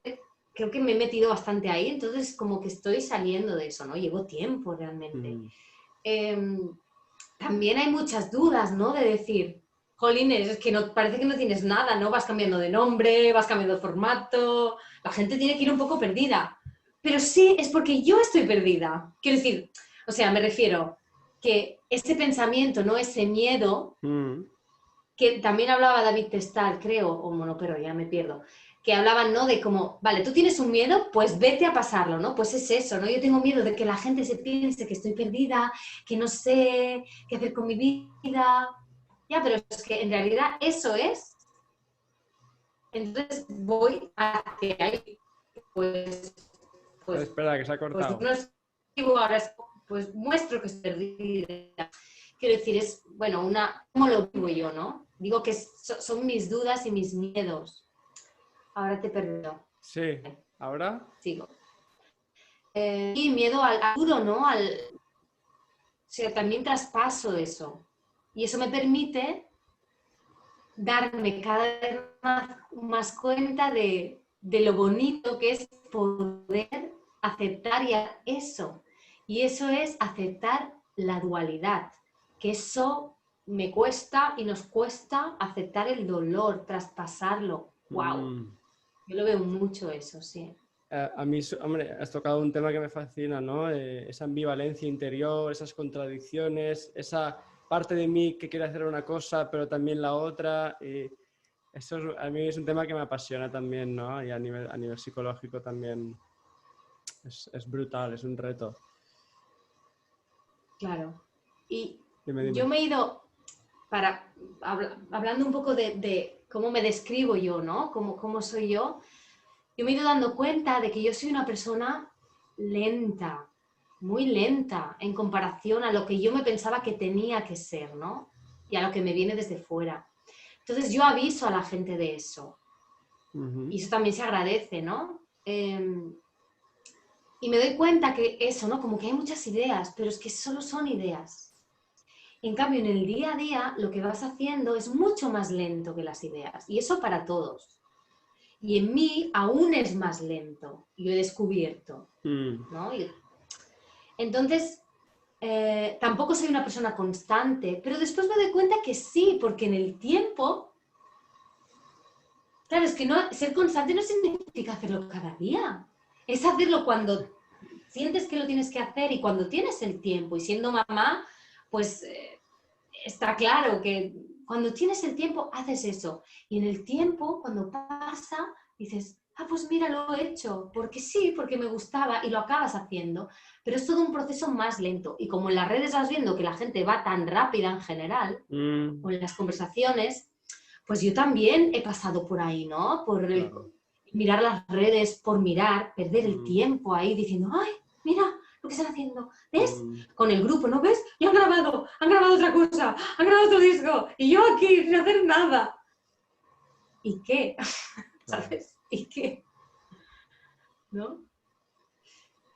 creo que me he metido bastante ahí, entonces como que estoy saliendo de eso, ¿no? Llevo tiempo realmente. Mm. Eh, También hay muchas dudas, ¿no? De decir, jolines, es que no, parece que no tienes nada, ¿no? Vas cambiando de nombre, vas cambiando de formato, la gente tiene que ir un poco perdida. Pero sí, es porque yo estoy perdida. Quiero decir, o sea, me refiero que ese pensamiento, ¿no? Ese miedo Mm. que también hablaba David Testal, creo, o bueno, pero ya me pierdo, que hablaban, ¿no? De como, vale, tú tienes un miedo, pues vete a pasarlo, ¿no? Pues es eso, ¿no? Yo tengo miedo de que la gente se piense que estoy perdida, que no sé qué hacer con mi vida. Ya, pero es que en realidad eso es. Entonces voy hacia ahí, pues, pues, Espera, que se ha pues cortado. no escribo ahora, pues muestro que estoy perdida. Quiero decir, es, bueno, ¿cómo lo vivo yo, no? Digo que son mis dudas y mis miedos. Ahora te perdido. Sí, ¿ahora? Sigo. Y miedo al duro, ¿no? O sea, también traspaso eso. Y eso me permite darme cada vez más cuenta de lo bonito que es poder aceptar eso. Y eso es aceptar la dualidad, que eso me cuesta y nos cuesta aceptar el dolor, traspasarlo. ¡Wow! Mm. Yo lo veo mucho eso, sí. A mí, hombre, has tocado un tema que me fascina, ¿no? Esa ambivalencia interior, esas contradicciones, esa parte de mí que quiere hacer una cosa, pero también la otra. A mí es un tema que me apasiona también, ¿no? Y a nivel psicológico también es brutal, es un reto. Claro. Y Dime. yo me he ido, hablando un poco de cómo me describo yo, ¿no? Cómo soy yo me he ido dando cuenta de que yo soy una persona lenta, muy lenta en comparación a lo que yo me pensaba que tenía que ser, ¿no? Y a lo que me viene desde fuera. Entonces yo aviso a la gente de eso. Y eso también se agradece, ¿no? Y me doy cuenta que eso, ¿no? Como que hay muchas ideas, pero es que solo son ideas. En cambio, en el día a día, lo que vas haciendo es mucho más lento que las ideas. Y eso para todos. Y en mí aún es más lento. Yo he descubierto, ¿no? Entonces, tampoco soy una persona constante, pero después me doy cuenta que sí, porque en el tiempo, claro, es que no, ser constante no significa hacerlo cada día. Es hacerlo cuando sientes que lo tienes que hacer y cuando tienes el tiempo. Y siendo mamá, pues está claro que cuando tienes el tiempo, haces eso. Y en el tiempo, cuando pasa, dices, ah, pues mira, lo he hecho. Porque sí, porque me gustaba y lo acabas haciendo. Pero es todo un proceso más lento. Y como en las redes vas viendo que la gente va tan rápida en general, o en las conversaciones, pues yo también he pasado por ahí, ¿no? Por mirar las redes, por mirar, perder el tiempo ahí diciendo, ay, mira lo que están haciendo, ¿ves? Con el grupo, ¿no ves? Y han grabado otra cosa, han grabado otro disco, y yo aquí sin hacer nada. ¿Y qué? ¿Sabes? ¿Y qué? ¿No?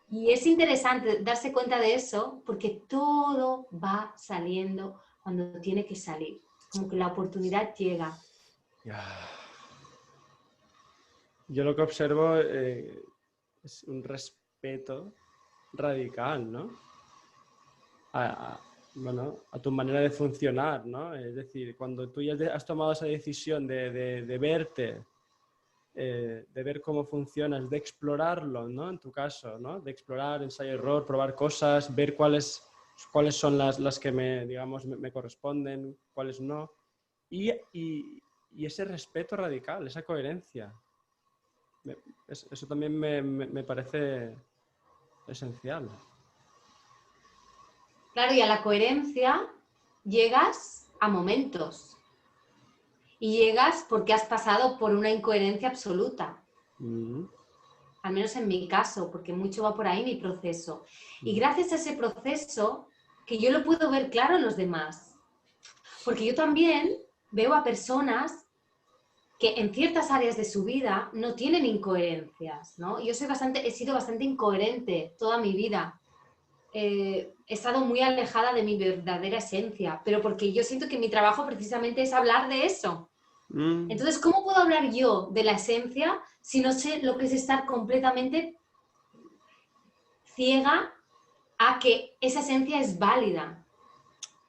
Y es interesante darse cuenta de eso porque todo va saliendo cuando tiene que salir. Como que la oportunidad llega. Yo lo que observo es un respeto radical, ¿no? Bueno, a tu manera de funcionar, ¿no? Es decir, cuando tú ya has tomado esa decisión de verte, de ver cómo funcionas, de explorarlo, ¿no? En tu caso, ¿no? De explorar, ensayo-error, probar cosas, ver cuáles son las que me corresponden, cuáles no. Y ese respeto radical, esa coherencia. Eso también me parece esencial. Claro, y a la coherencia llegas a momentos. Y llegas porque has pasado por una incoherencia absoluta. Al menos en mi caso, porque mucho va por ahí mi proceso. Y gracias a ese proceso, que yo lo puedo ver claro en los demás. Porque yo también veo a personas que en ciertas áreas de su vida no tienen incoherencias, ¿no? Yo he sido bastante incoherente toda mi vida. He estado muy alejada de mi verdadera esencia, pero porque yo siento que mi trabajo precisamente es hablar de eso. Entonces, ¿cómo puedo hablar yo de la esencia si no sé lo que es estar completamente ciega a que esa esencia es válida?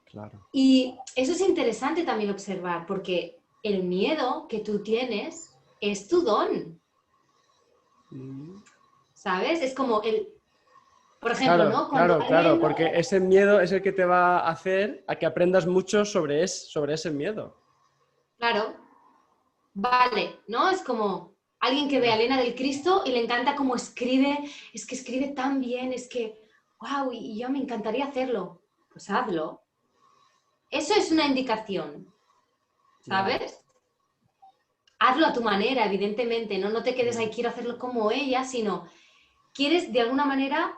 Claro. Y eso es interesante también observar, porque el miedo que tú tienes es tu don. ¿Sabes? Es como por ejemplo, Claro, ¿no? Cuando claro, porque ese miedo es el que te va a hacer a que aprendas mucho sobre ese miedo. Claro, vale, ¿no? Es como alguien que ve a Elena del Cristo y le encanta cómo escribe, es que escribe tan bien, es que, wow, y yo me encantaría hacerlo. Pues hazlo. Eso es una indicación, ¿sabes? Hazlo a tu manera, evidentemente, ¿no? No te quedes ahí, quiero hacerlo como ella, sino quieres, de alguna manera,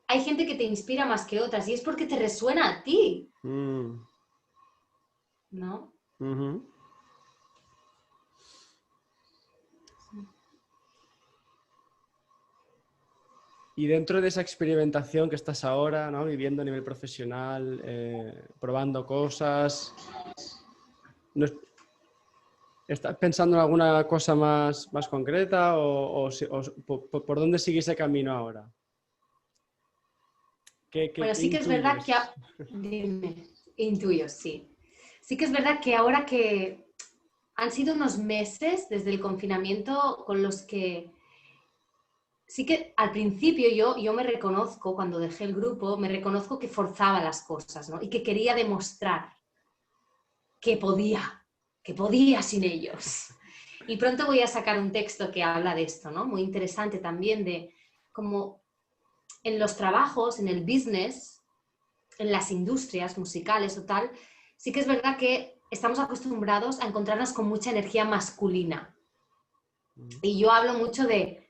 hay gente que te inspira más que otras y es porque te resuena a ti, ¿no? Y dentro de esa experimentación que estás ahora, ¿no? Viviendo a nivel profesional, probando cosas, ¿estás pensando en alguna cosa más concreta o por dónde sigue ese camino ahora? Bueno, ¿Qué sí que es verdad que... intuyes? Dime, intuyo, sí. Sí que es verdad que ahora que han sido unos meses desde el confinamiento con los que sí que al principio yo me reconozco, cuando dejé el grupo, me reconozco que forzaba las cosas, ¿no? Y que quería demostrar que podía sin ellos. Y pronto voy a sacar un texto que habla de esto, ¿no? Muy interesante también de cómo en los trabajos, en el business, en las industrias musicales o tal, sí que es verdad que estamos acostumbrados a encontrarnos con mucha energía masculina. Y yo hablo mucho de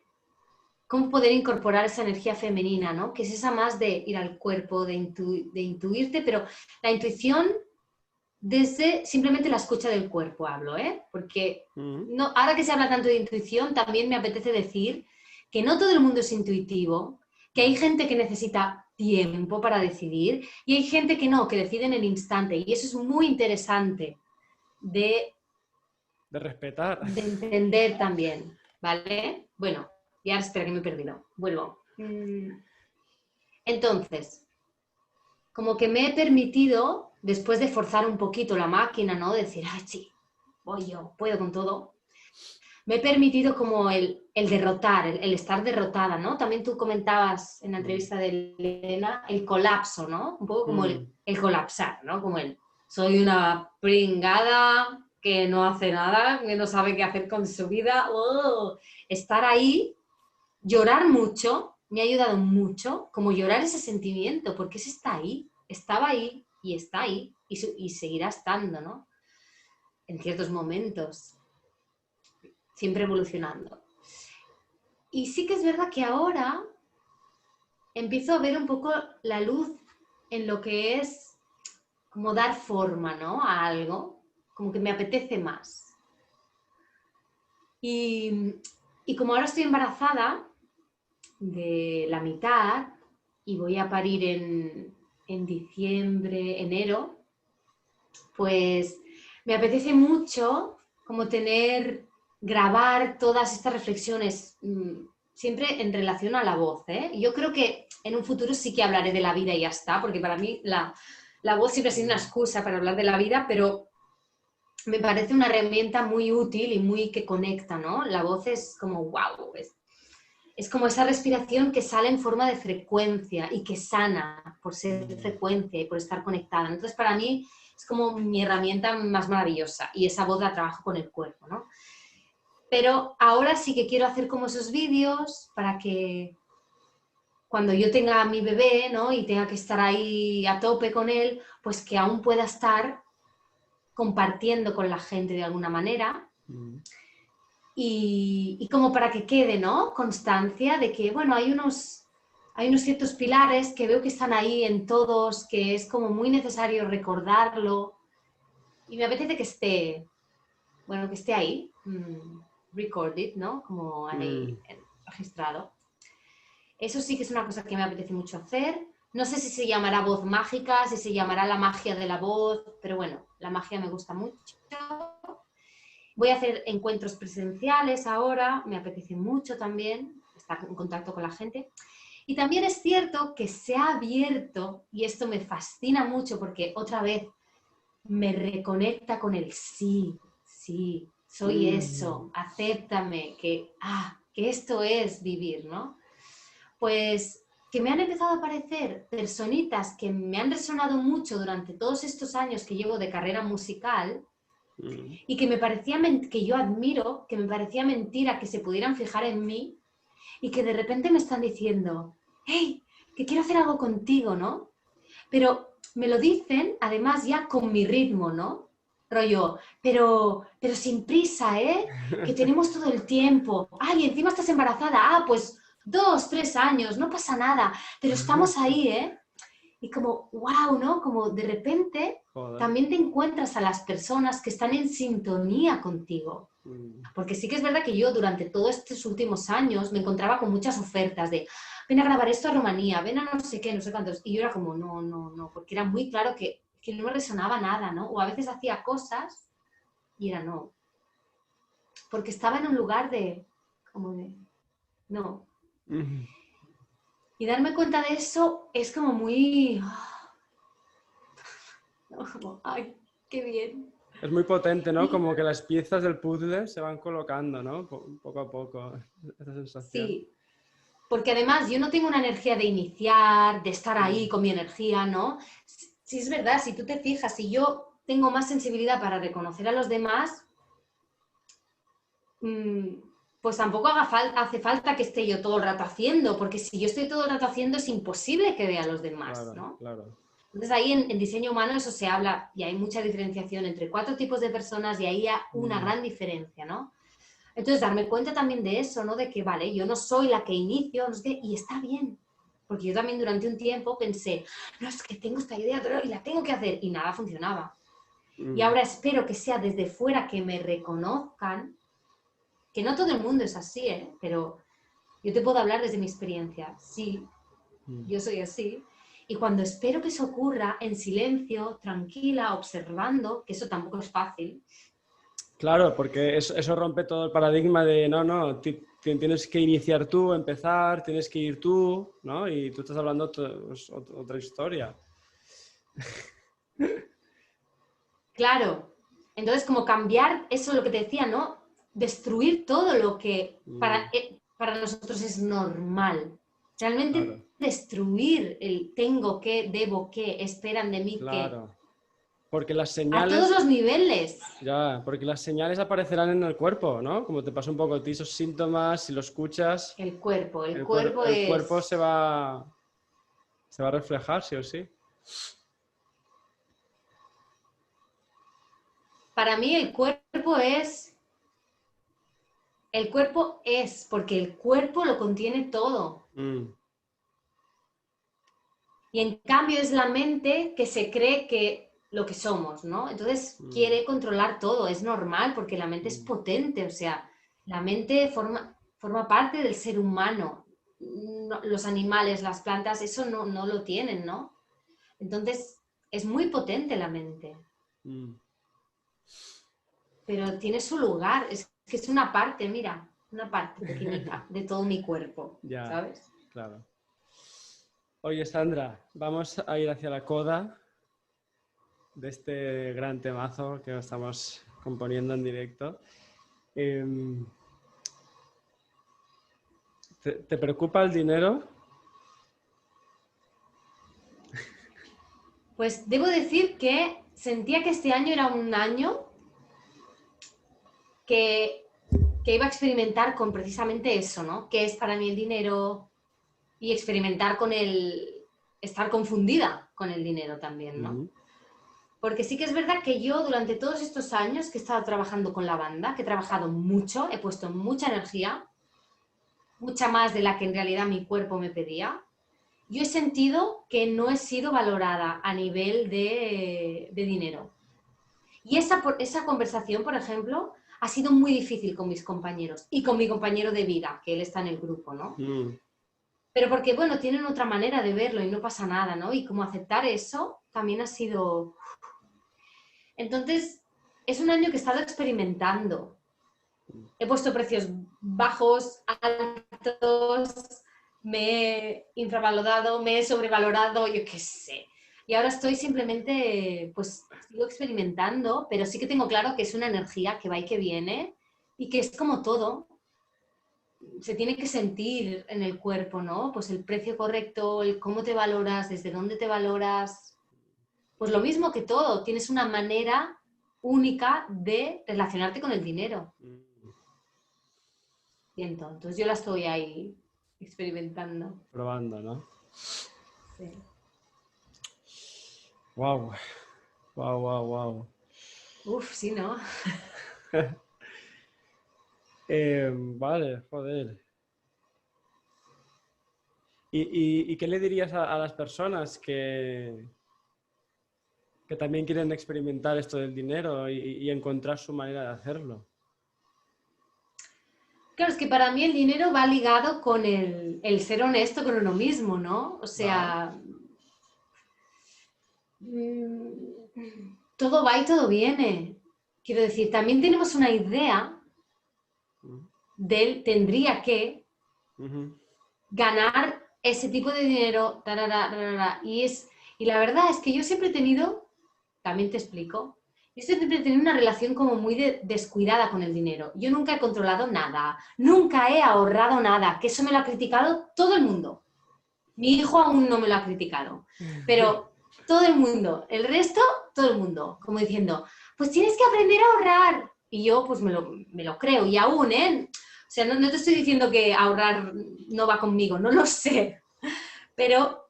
cómo poder incorporar esa energía femenina, ¿no? Que es esa más de ir al cuerpo, de intuirte, pero la intuición desde simplemente la escucha del cuerpo hablo, ¿eh? Porque no, ahora que se habla tanto de intuición, también me apetece decir que no todo el mundo es intuitivo, que hay gente que necesita tiempo para decidir y hay gente que no, que decide en el instante. Y eso es muy interesante de respetar. de entender también, ¿vale? Bueno, y ahora espera que me he perdido. Vuelvo. Entonces, como que me he permitido, después de forzar un poquito la máquina, ¿no? Decir, ay, sí, voy yo, puedo con todo. Me he permitido como el derrotar, el estar derrotada, ¿no? También tú comentabas en la entrevista de Elena el colapso, ¿no? Un poco como el colapsar, ¿no? Como soy una pringada que no hace nada, que no sabe qué hacer con su vida. ¡Oh! Estar ahí, llorar mucho, me ha ayudado mucho, como llorar ese sentimiento, porque ese está ahí, estaba ahí y está ahí y seguirá estando, ¿no? En ciertos momentos, siempre evolucionando. Y sí que es verdad que ahora empiezo a ver un poco la luz en lo que es como dar forma, ¿no? A algo, como que me apetece más. Y como ahora estoy embarazada de la mitad y voy a parir en diciembre, enero, pues me apetece mucho como grabar todas estas reflexiones, siempre en relación a la voz, ¿eh? Yo creo que en un futuro sí que hablaré de la vida y ya está, porque para mí la voz siempre ha sido una excusa para hablar de la vida, pero me parece una herramienta muy útil y muy que conecta, ¿no? La voz es como, wow, es como esa respiración que sale en forma de frecuencia y que sana por ser frecuencia y por estar conectada. Entonces, para mí es como mi herramienta más maravillosa y esa voz la trabajo con el cuerpo, ¿no? Pero ahora sí que quiero hacer como esos vídeos para que cuando yo tenga a mi bebé, ¿no? Y tenga que estar ahí a tope con él, pues que aún pueda estar compartiendo con la gente de alguna manera. Y como para que quede, ¿no? Constancia de que, bueno, hay unos ciertos pilares que veo que están ahí en todos, que es como muy necesario recordarlo. Y me apetece que esté, bueno, que esté ahí, recorded, ¿no? Como ahí registrado. Eso sí que es una cosa que me apetece mucho hacer. No sé si se llamará voz mágica, si se llamará la magia de la voz, pero bueno, la magia me gusta mucho. Voy a hacer encuentros presenciales ahora, me apetece mucho también estar en contacto con la gente. Y también es cierto que se ha abierto, y esto me fascina mucho porque otra vez me reconecta con el sí, sí, soy eso, acéptame, que esto es vivir, ¿no? Pues que me han empezado a aparecer personitas que me han resonado mucho durante todos estos años que llevo de carrera musical y que me parecía que yo admiro, que me parecía mentira que se pudieran fijar en mí y que de repente me están diciendo, hey, que quiero hacer algo contigo, ¿no? Pero me lo dicen además ya con mi ritmo, ¿no? Rollo, pero sin prisa, ¿eh? Que tenemos todo el tiempo. Ay, encima estás embarazada. Pues 2, 3 años, no pasa nada. Pero estamos ahí, ¿eh? Y como, wow, ¿no? Como de repente también te encuentras a las personas que están en sintonía contigo. Porque sí que es verdad que yo durante todos estos últimos años me encontraba con muchas ofertas de ven a grabar esto a Rumanía, ven a no sé qué, no sé cuántos. Y yo era como, no, porque era muy claro que no me resonaba nada, ¿no? O a veces hacía cosas y era no. Porque estaba en un lugar como de, no. Y darme cuenta de eso es como muy... como, ay, qué bien. Es muy potente, ¿no? Como que las piezas del puzzle se van colocando, ¿no? Poco a poco, esa sensación. Sí, porque además yo no tengo una energía de iniciar, de estar ahí con mi energía, ¿no? Sí, es verdad, si tú te fijas, si yo tengo más sensibilidad para reconocer a los demás, pues tampoco hace falta que esté yo todo el rato haciendo, porque si yo estoy todo el rato haciendo es imposible que vea a los demás, Claro, ¿no? claro. Entonces ahí en diseño humano eso se habla y hay mucha diferenciación entre 4 tipos de personas y ahí hay una gran diferencia, ¿no? Entonces darme cuenta también de eso, ¿no? De que, vale, yo no soy la que inicio, no sé qué, y está bien. Porque yo también durante un tiempo pensé, no, es que tengo esta idea y la tengo que hacer, y nada funcionaba. Y ahora espero que sea desde fuera que me reconozcan, que no todo el mundo es así, ¿eh? Pero yo te puedo hablar desde mi experiencia. Sí, yo soy así. Y cuando espero que eso ocurra en silencio, tranquila, observando, que eso tampoco es fácil. Claro, porque eso rompe todo el paradigma de no, tienes que iniciar tú, empezar, tienes que ir tú, ¿no? Y tú estás hablando otra historia. Claro. Entonces, como cambiar eso, lo que te decía, ¿no? Destruir todo lo que para nosotros es normal. Realmente Claro, destruir el tengo que, debo que, esperan de mí que. claro. Porque las A todos señales, los niveles. porque las señales aparecerán en el cuerpo, ¿no? Como te pasa un poco a ti, esos síntomas, si lo escuchas, El cuerpo. El el, cuerpo el cuerpo es... se va a reflejar, sí o sí. Para mí el cuerpo es... El cuerpo es, porque el cuerpo lo contiene todo. Y en cambio es la mente que se cree que lo que somos, ¿no? Entonces quiere controlar todo, es normal porque la mente es potente, o sea, la mente forma parte del ser humano. Los animales, las plantas, eso no lo tienen, ¿no? Entonces es muy potente la mente, pero tiene su lugar, es que es una parte, mira, una parte pequeñita de todo mi cuerpo, Ya, ¿sabes? claro. Oye, Sandra, vamos a ir hacia la coda de este gran temazo que estamos componiendo en directo. ¿Te preocupa el dinero? Pues debo decir que sentía que este año era un año que, que iba a experimentar con precisamente eso, ¿no? ¿Qué es para mí el dinero? Y experimentar con estar confundida con el dinero también, ¿no? Porque sí que es verdad que yo durante todos estos años que he estado trabajando con la banda, que he trabajado mucho, he puesto mucha energía, mucha más de la que en realidad mi cuerpo me pedía, yo he sentido que no he sido valorada a nivel de dinero. Y esa conversación, por ejemplo, ha sido muy difícil con mis compañeros y con mi compañero de vida, que él está en el grupo, ¿no? Pero porque, bueno, tienen otra manera de verlo y no pasa nada, ¿no? Y como aceptar eso también ha sido... Entonces, es un año que he estado experimentando. He puesto precios bajos, altos, me he infravalorado, me he sobrevalorado, yo qué sé. Y ahora estoy simplemente, pues, sigo experimentando, pero sí que tengo claro que es una energía que va y que viene y que es como todo. Se tiene que sentir en el cuerpo, ¿no? Pues el precio correcto, el cómo te valoras, desde dónde te valoras. Pues lo mismo que todo, tienes una manera única de relacionarte con el dinero. Y entonces yo la estoy ahí experimentando. Probando, ¿no? Sí. Wow, wow, wow, wow. Uf, sí, ¿no? Vale, joder. ¿Y qué le dirías a las personas que también quieren experimentar esto del dinero y encontrar su manera de hacerlo? Claro, es que para mí el dinero va ligado con el ser honesto con uno mismo, ¿no? O Va. sea, todo va y todo viene. Quiero decir, también tenemos una idea del tendría que ganar ese tipo de dinero, tarara, tarara, y la verdad es que yo siempre he tenido, también te explico, yo siempre he tenido una relación como muy descuidada con el dinero. Yo nunca he controlado nada, nunca he ahorrado nada, que eso me lo ha criticado todo el mundo. Mi hijo aún no me lo ha criticado, pero todo el mundo, el resto, todo el mundo, como diciendo, pues tienes que aprender a ahorrar. Y yo pues me lo creo, y aún, ¿eh? O sea, no te estoy diciendo que ahorrar no va conmigo, no lo sé, pero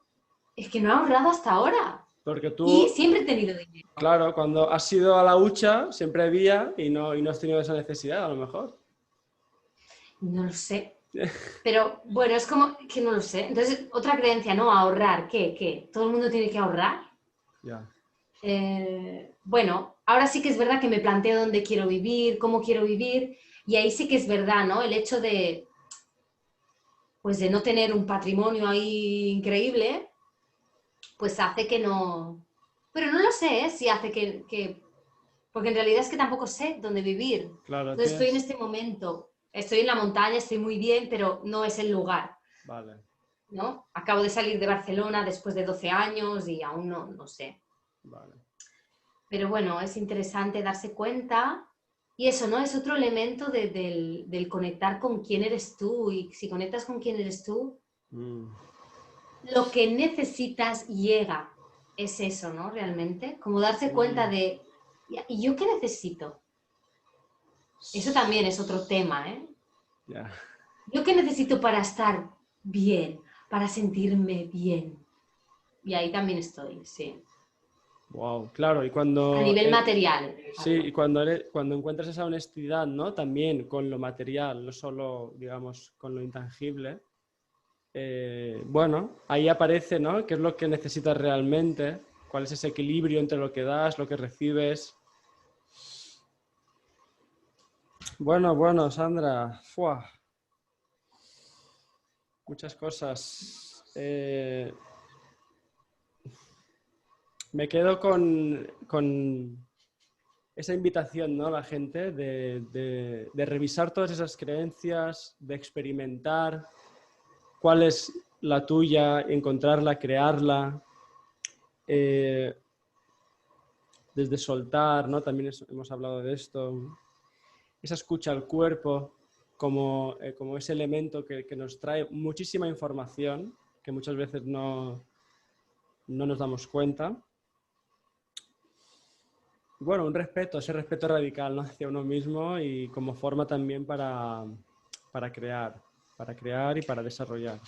es que no he ahorrado hasta ahora. Porque Y tú, siempre he tenido dinero. claro, cuando has ido a la hucha siempre había y no has tenido esa necesidad, a lo mejor. No lo sé. Pero bueno, es como que no lo sé. Entonces, otra creencia, ¿no? Ahorrar. ¿Qué? ¿Qué? ¿Todo el mundo tiene que ahorrar? Ya. Bueno, ahora sí que es verdad que me planteo dónde quiero vivir, cómo quiero vivir, y ahí sí que es verdad, ¿no? El hecho de, pues de no tener un patrimonio ahí increíble, pues hace que no... Pero no lo sé, ¿eh? Si hace porque en realidad es que tampoco sé dónde vivir. Claro, No estoy en tienes... este momento. Estoy en la montaña, estoy muy bien, pero no es el lugar, Vale, ¿no? Acabo de salir de Barcelona después de 12 años y aún no sé. vale. Pero bueno, es interesante darse cuenta y eso, ¿no? Es otro elemento del conectar con quién eres tú y si conectas con quién eres tú, Mm. lo que necesitas llega. Es eso, ¿no? Realmente, como darse cuenta Mm. de, ¿y yo qué necesito? Eso también es otro tema, ¿eh? Ya. ¿Yo qué necesito para estar bien, para sentirme bien? Y ahí también estoy, sí. Wow, claro, y A cuando... nivel material, sí, hablo. y cuando encuentras esa honestidad, ¿no? También con lo material, no solo, digamos, con lo intangible, bueno, ahí aparece, ¿no? ¿Qué es lo que necesitas realmente? ¿Cuál es ese equilibrio entre lo que das, lo que recibes? Bueno, Sandra, ¡fua! Muchas cosas. Me quedo con esa invitación, ¿no? A la gente de revisar todas esas creencias, de experimentar cuál es la tuya, encontrarla, crearla, eh, desde soltar, ¿no? También hemos hablado de esto. Esa escucha al cuerpo como ese elemento que nos trae muchísima información que muchas veces no nos damos cuenta. Bueno, un respeto, ese respeto radical, ¿no? Hacia uno mismo y como forma también para crear y para desarrollar.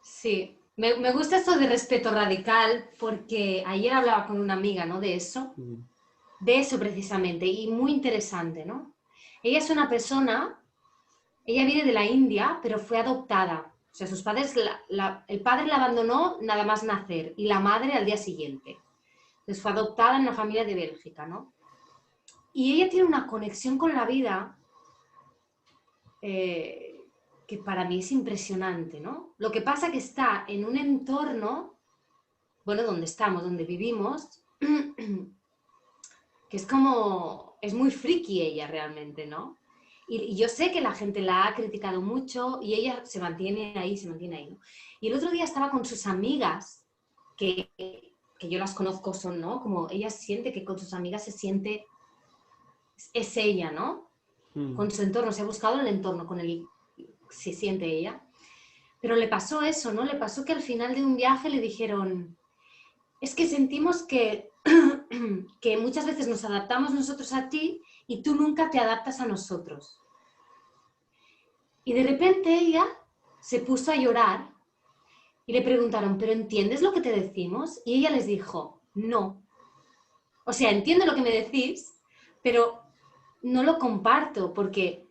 Sí, me gusta esto de respeto radical porque ayer hablaba con una amiga, ¿no? Mm. De eso precisamente, y muy interesante, ¿no? Ella es una persona, ella viene de la India, pero fue adoptada. O sea, sus padres, el padre la abandonó nada más nacer y la madre al día siguiente. Entonces fue adoptada en una familia de Bélgica, ¿no? Y ella tiene una conexión con la vida eh, que para mí es impresionante, ¿no? Lo que pasa que está en un entorno, bueno, donde estamos, donde vivimos, que es como, es muy friki ella realmente, ¿no? Y yo sé que la gente la ha criticado mucho y ella se mantiene ahí, ¿no? Y el otro día estaba con sus amigas, que yo las conozco, son, ¿no? Como ella siente que con sus amigas se siente, es ella, ¿no? Mm. Con su entorno, se ha buscado el entorno con el se siente ella. Pero le pasó eso, ¿no? Le pasó que al final de un viaje le dijeron, es que sentimos que muchas veces nos adaptamos nosotros a ti y tú nunca te adaptas a nosotros. Y de repente ella se puso a llorar y le preguntaron, ¿pero entiendes lo que te decimos? Y ella les dijo, no. O sea, entiendo lo que me decís, pero no lo comparto porque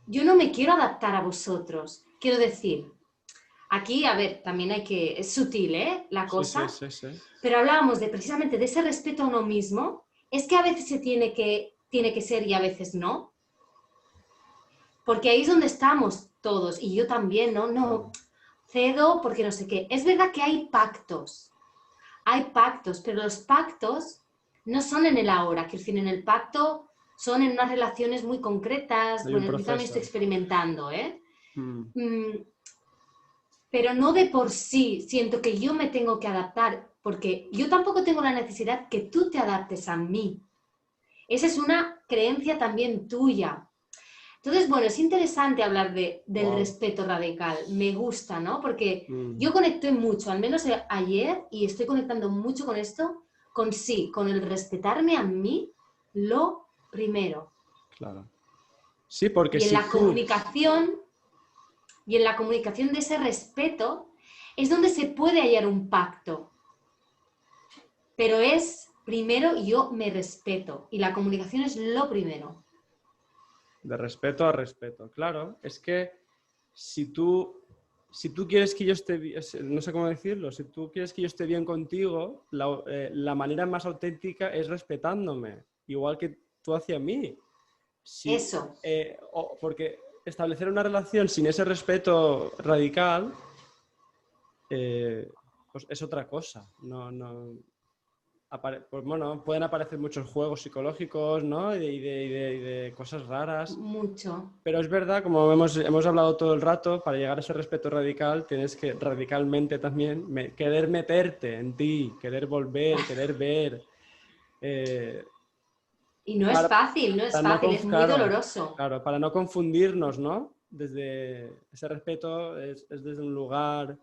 yo no me quiero adaptar a vosotros. Quiero decir, aquí, a ver, también hay que, es sutil, ¿eh? La Sí, sí, cosa, sí, sí. pero hablábamos de precisamente de ese respeto a uno mismo, es que a veces tiene que ser y a veces no, porque ahí es donde estamos todos, y yo también, ¿no? No, Claro. cedo porque no sé qué. Es verdad que hay pactos, pero los pactos no son en el ahora, quiero decir, en el pacto son en unas relaciones muy concretas, Hay un bueno, yo también estoy proceso. experimentando, ¿eh? Mm. Mm, pero no de por sí siento que yo me tengo que adaptar, porque yo tampoco tengo la necesidad que tú te adaptes a mí. Esa es una creencia también tuya. Entonces, bueno, es interesante hablar del Wow. respeto radical. Me gusta, ¿no? Porque Mm. yo conecté mucho, al menos ayer, y estoy conectando mucho con esto, con sí, con el respetarme a mí, lo primero. Claro. Sí, porque Y en si la tú... comunicación, y en la comunicación de ese respeto, es donde se puede hallar un pacto. pero es primero yo me respeto y la comunicación es lo primero. De respeto a respeto. Claro, es que si tú quieres que yo esté bien, no sé cómo decirlo, si tú quieres que yo esté bien contigo, la manera más auténtica es respetándome, igual que tú hacia mí. Sí, Eso. porque establecer una relación sin ese respeto radical pues es otra cosa. Pues bueno, pueden aparecer muchos juegos psicológicos, ¿no? Y de cosas raras. Mucho. Pero es verdad, como hemos hablado todo el rato, para llegar a ese respeto radical tienes que radicalmente también querer meterte en ti, querer volver, querer ver. eh, Y no es para, fácil, no es para no fácil, es muy claro, doloroso. claro, para no confundirnos, ¿no? Desde ese respeto es desde un lugar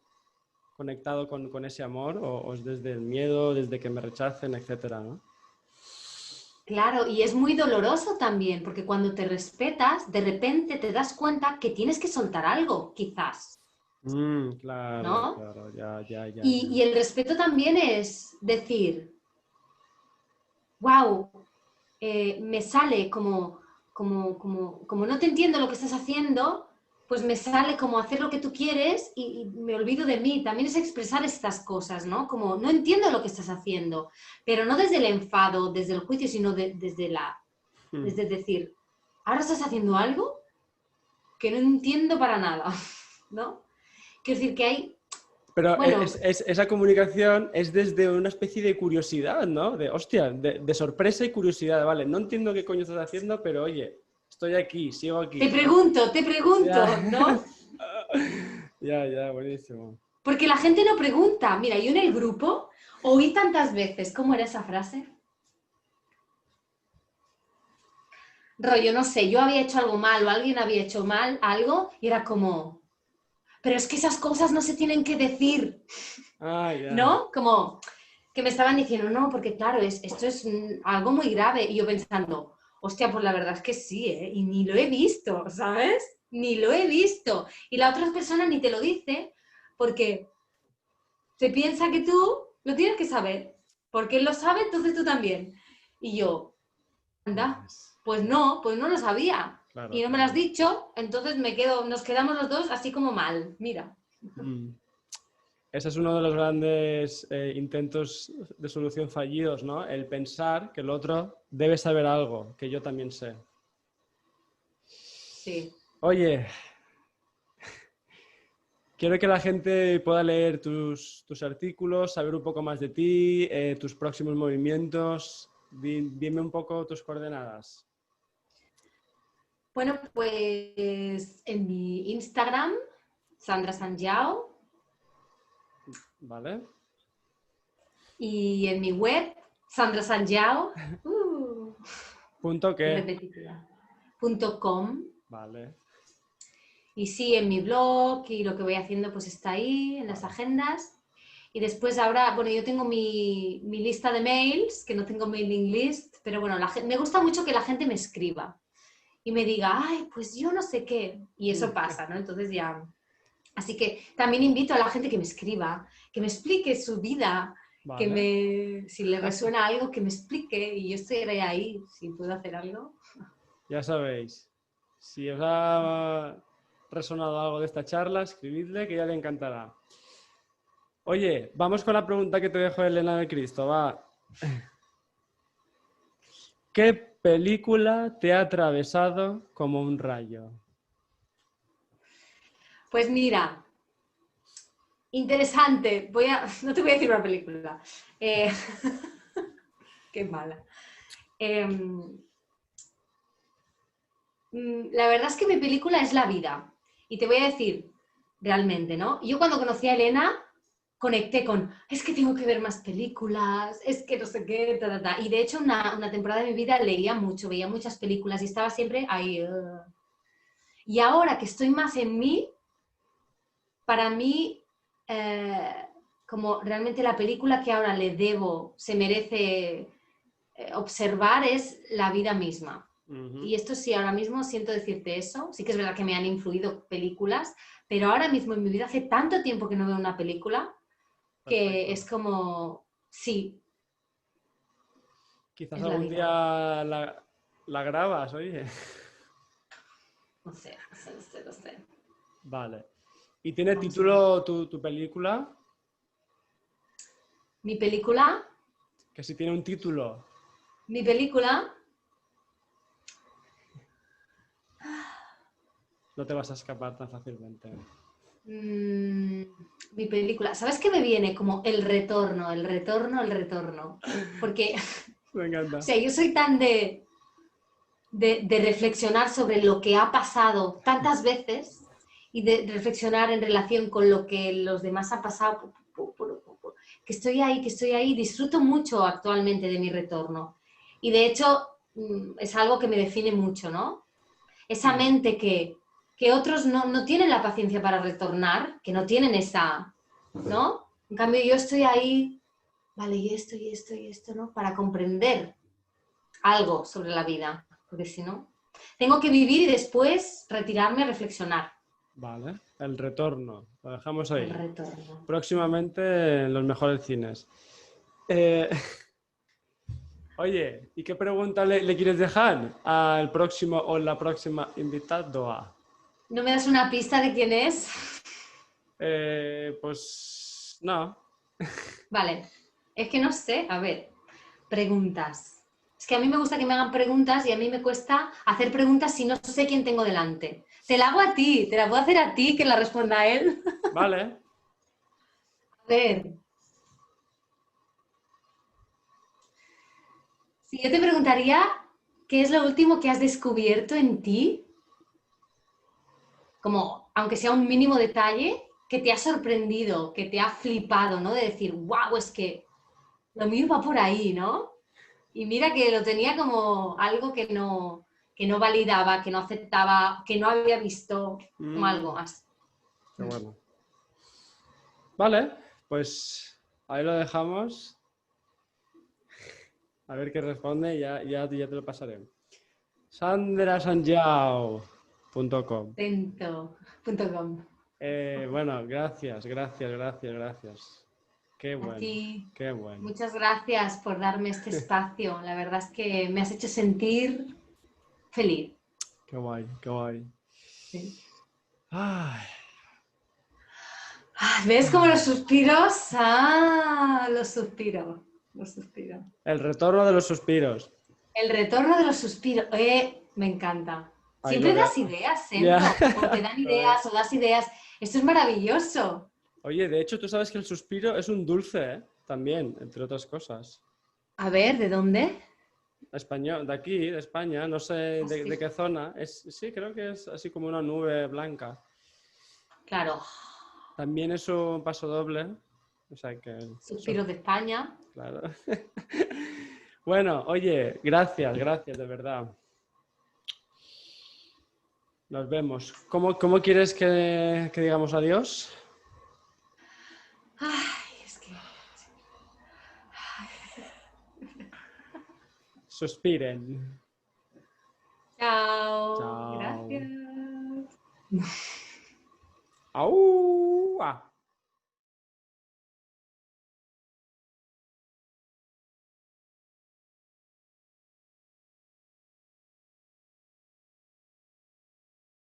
conectado con ese amor o es desde el miedo, desde que me rechacen, etcétera, ¿no? Claro, y es muy doloroso también, porque cuando te respetas, de repente te das cuenta que tienes que soltar algo, quizás, Claro, ¿no? claro, ya, ya, ya, ya. Y el respeto también es decir, wow, me sale como no te entiendo lo que estás haciendo, pues me sale como hacer lo que tú quieres y me olvido de mí. También es expresar estas cosas, ¿no? Como no entiendo lo que estás haciendo, pero no desde el enfado, desde el juicio, sino desde decir, ahora estás haciendo algo que no entiendo para nada, ¿no? Quiero decir que hay, Pero bueno, esa comunicación es desde una especie de curiosidad, ¿no? De, hostia, de sorpresa y curiosidad. Vale, no entiendo qué coño estás haciendo, pero oye, estoy aquí, sigo aquí, ¿no? te Ya, pregunto, ¿no? ya, ya, buenísimo. Porque la gente no pregunta. Mira, yo en el grupo oí tantas veces, ¿cómo era esa frase? Rollo, no sé, yo había hecho algo mal o alguien había hecho mal algo y era como, pero es que esas cosas no se tienen que decir, Ah, ya. ¿no? Como que me estaban diciendo, no, porque claro, esto es algo muy grave. Y yo pensando, hostia, pues la verdad es que sí, ¿eh? Y ni lo he visto, ¿sabes? Ni lo he visto. Y la otra persona ni te lo dice porque se piensa que tú lo tienes que saber. Porque él lo sabe, entonces tú también. Y yo, anda, pues no lo sabía. Claro, Y no me lo has claro. dicho, entonces nos quedamos los dos así como mal. Mira. Mm. Ese es uno de los grandes intentos de solución fallidos, ¿no? El pensar que el otro debe saber algo que yo también sé. Sí. Oye, quiero que la gente pueda leer tus artículos, saber un poco más de ti, tus próximos movimientos. Dime un poco tus coordenadas. Bueno, pues en mi Instagram, Sandra Sanjao, ¿Vale? y en mi web, Sandra Sanjao, ¿Punto qué qué? repetitiva, .com. Vale, Y sí, en mi blog y lo que voy haciendo pues está ahí, en las vale. agendas. Y después ahora, bueno, yo tengo mi lista de mails, que no tengo mailing list, pero bueno, me gusta mucho que la gente me escriba y me diga, ay, pues yo no sé qué. Y eso pasa, ¿no? Entonces ya. Así que también invito a la gente que me escriba, que me explique su vida, Vale. si le resuena algo, que me explique y yo estaré ahí, si puedo hacer algo. Ya sabéis, si os ha resonado algo de esta charla, escribidle que ya le encantará. Oye, vamos con la pregunta que te dejo Elena de Cristo, va. ¿Qué película te ha atravesado como un rayo? Pues mira, interesante. No te voy a decir una película. Eh, qué mala. La verdad es que mi película es la vida. Y te voy a decir, realmente, ¿no? Yo cuando conocí a Elena, conecté con, es que tengo que ver más películas, es que no sé qué, ta, ta, ta. Y de hecho, una temporada de mi vida leía mucho, veía muchas películas y estaba siempre ahí. Y ahora que estoy más en mí, para mí, eh, como realmente la película que ahora le debo, se merece observar es la vida misma. Ujú. Y esto sí, ahora mismo siento decirte eso, sí que es verdad que me han influido películas, pero ahora mismo en mi vida hace tanto tiempo que no veo una película que Perfecto. es como, sí, Quizás Es la algún vida. día la grabas, oye. No sé, no sé, no sé, no sé. Vale. ¿Y tiene Vamos a ver. título tu película? Mi película, Que si tiene un título. mi película, No te vas a escapar tan fácilmente. mm, mi película. ¿Sabes qué me viene? Como el retorno, el retorno, el retorno. Porque, Me o encanta. sea, yo soy tan de reflexionar sobre lo que ha pasado tantas veces y de reflexionar en relación con lo que los demás han pasado, que estoy ahí, disfruto mucho actualmente de mi retorno. Y de hecho es algo que me define mucho, ¿no? Esa Mm, mente que otros no tienen la paciencia para retornar, que no tienen esa, ¿no? En cambio yo estoy ahí, vale, y esto, y esto, y esto, ¿no? Para comprender algo sobre la vida, porque si no, tengo que vivir y después retirarme a reflexionar. Vale. El retorno. Lo dejamos El ahí. retorno. Próximamente en los mejores cines. Eh, Oye, ¿y qué pregunta le quieres dejar al próximo o la próxima invitada? ¿No me das una pista de quién es? Pues no. Vale, es que no sé, a ver, preguntas. Es que a mí me gusta que me hagan preguntas y a mí me cuesta hacer preguntas si no sé quién tengo delante. Te la hago a ti, te la puedo hacer a ti que la responda él. Vale. A ver, si yo te preguntaría qué es lo último que has descubierto en ti, como aunque sea un mínimo detalle, que te ha sorprendido, que te ha flipado, ¿no? De decir, wow, es que lo mío va por ahí, ¿no? Y mira que lo tenía como algo que no validaba, que no aceptaba, que no había visto, como algo Mm, más. qué bueno. Vale, pues ahí lo dejamos. A ver qué responde y ya te lo pasaré. sandrasanjao.com. Atento.com. Bueno, gracias. Qué A bueno, ti, qué bueno. muchas gracias por darme este espacio. La verdad es que me has hecho sentir feliz. Qué guay, qué guay. Sí. Ay, Ah, ¿ves como los suspiros? Ah, los suspiros, los suspiros. el retorno de los suspiros. El retorno de los suspiros. Me encanta. Ahí lo Siempre de... das ideas, Ya. Sento. O te dan Lo de- ideas o das ideas. Esto es maravilloso. Oye, de hecho, tú sabes que el suspiro es un dulce, ¿eh? También, entre otras cosas. A ver, ¿de dónde? Español, de aquí, de España, no sé de Así. qué zona. Sí, creo que es así como una nube blanca. Claro, También es un paso doble. O sea que eso, suspiros de España. claro. Bueno, oye, gracias, de verdad. Nos vemos. ¿Cómo quieres que digamos adiós? Ay, es que. Suspiren. Chao. Chao. Gracias. ¡Au!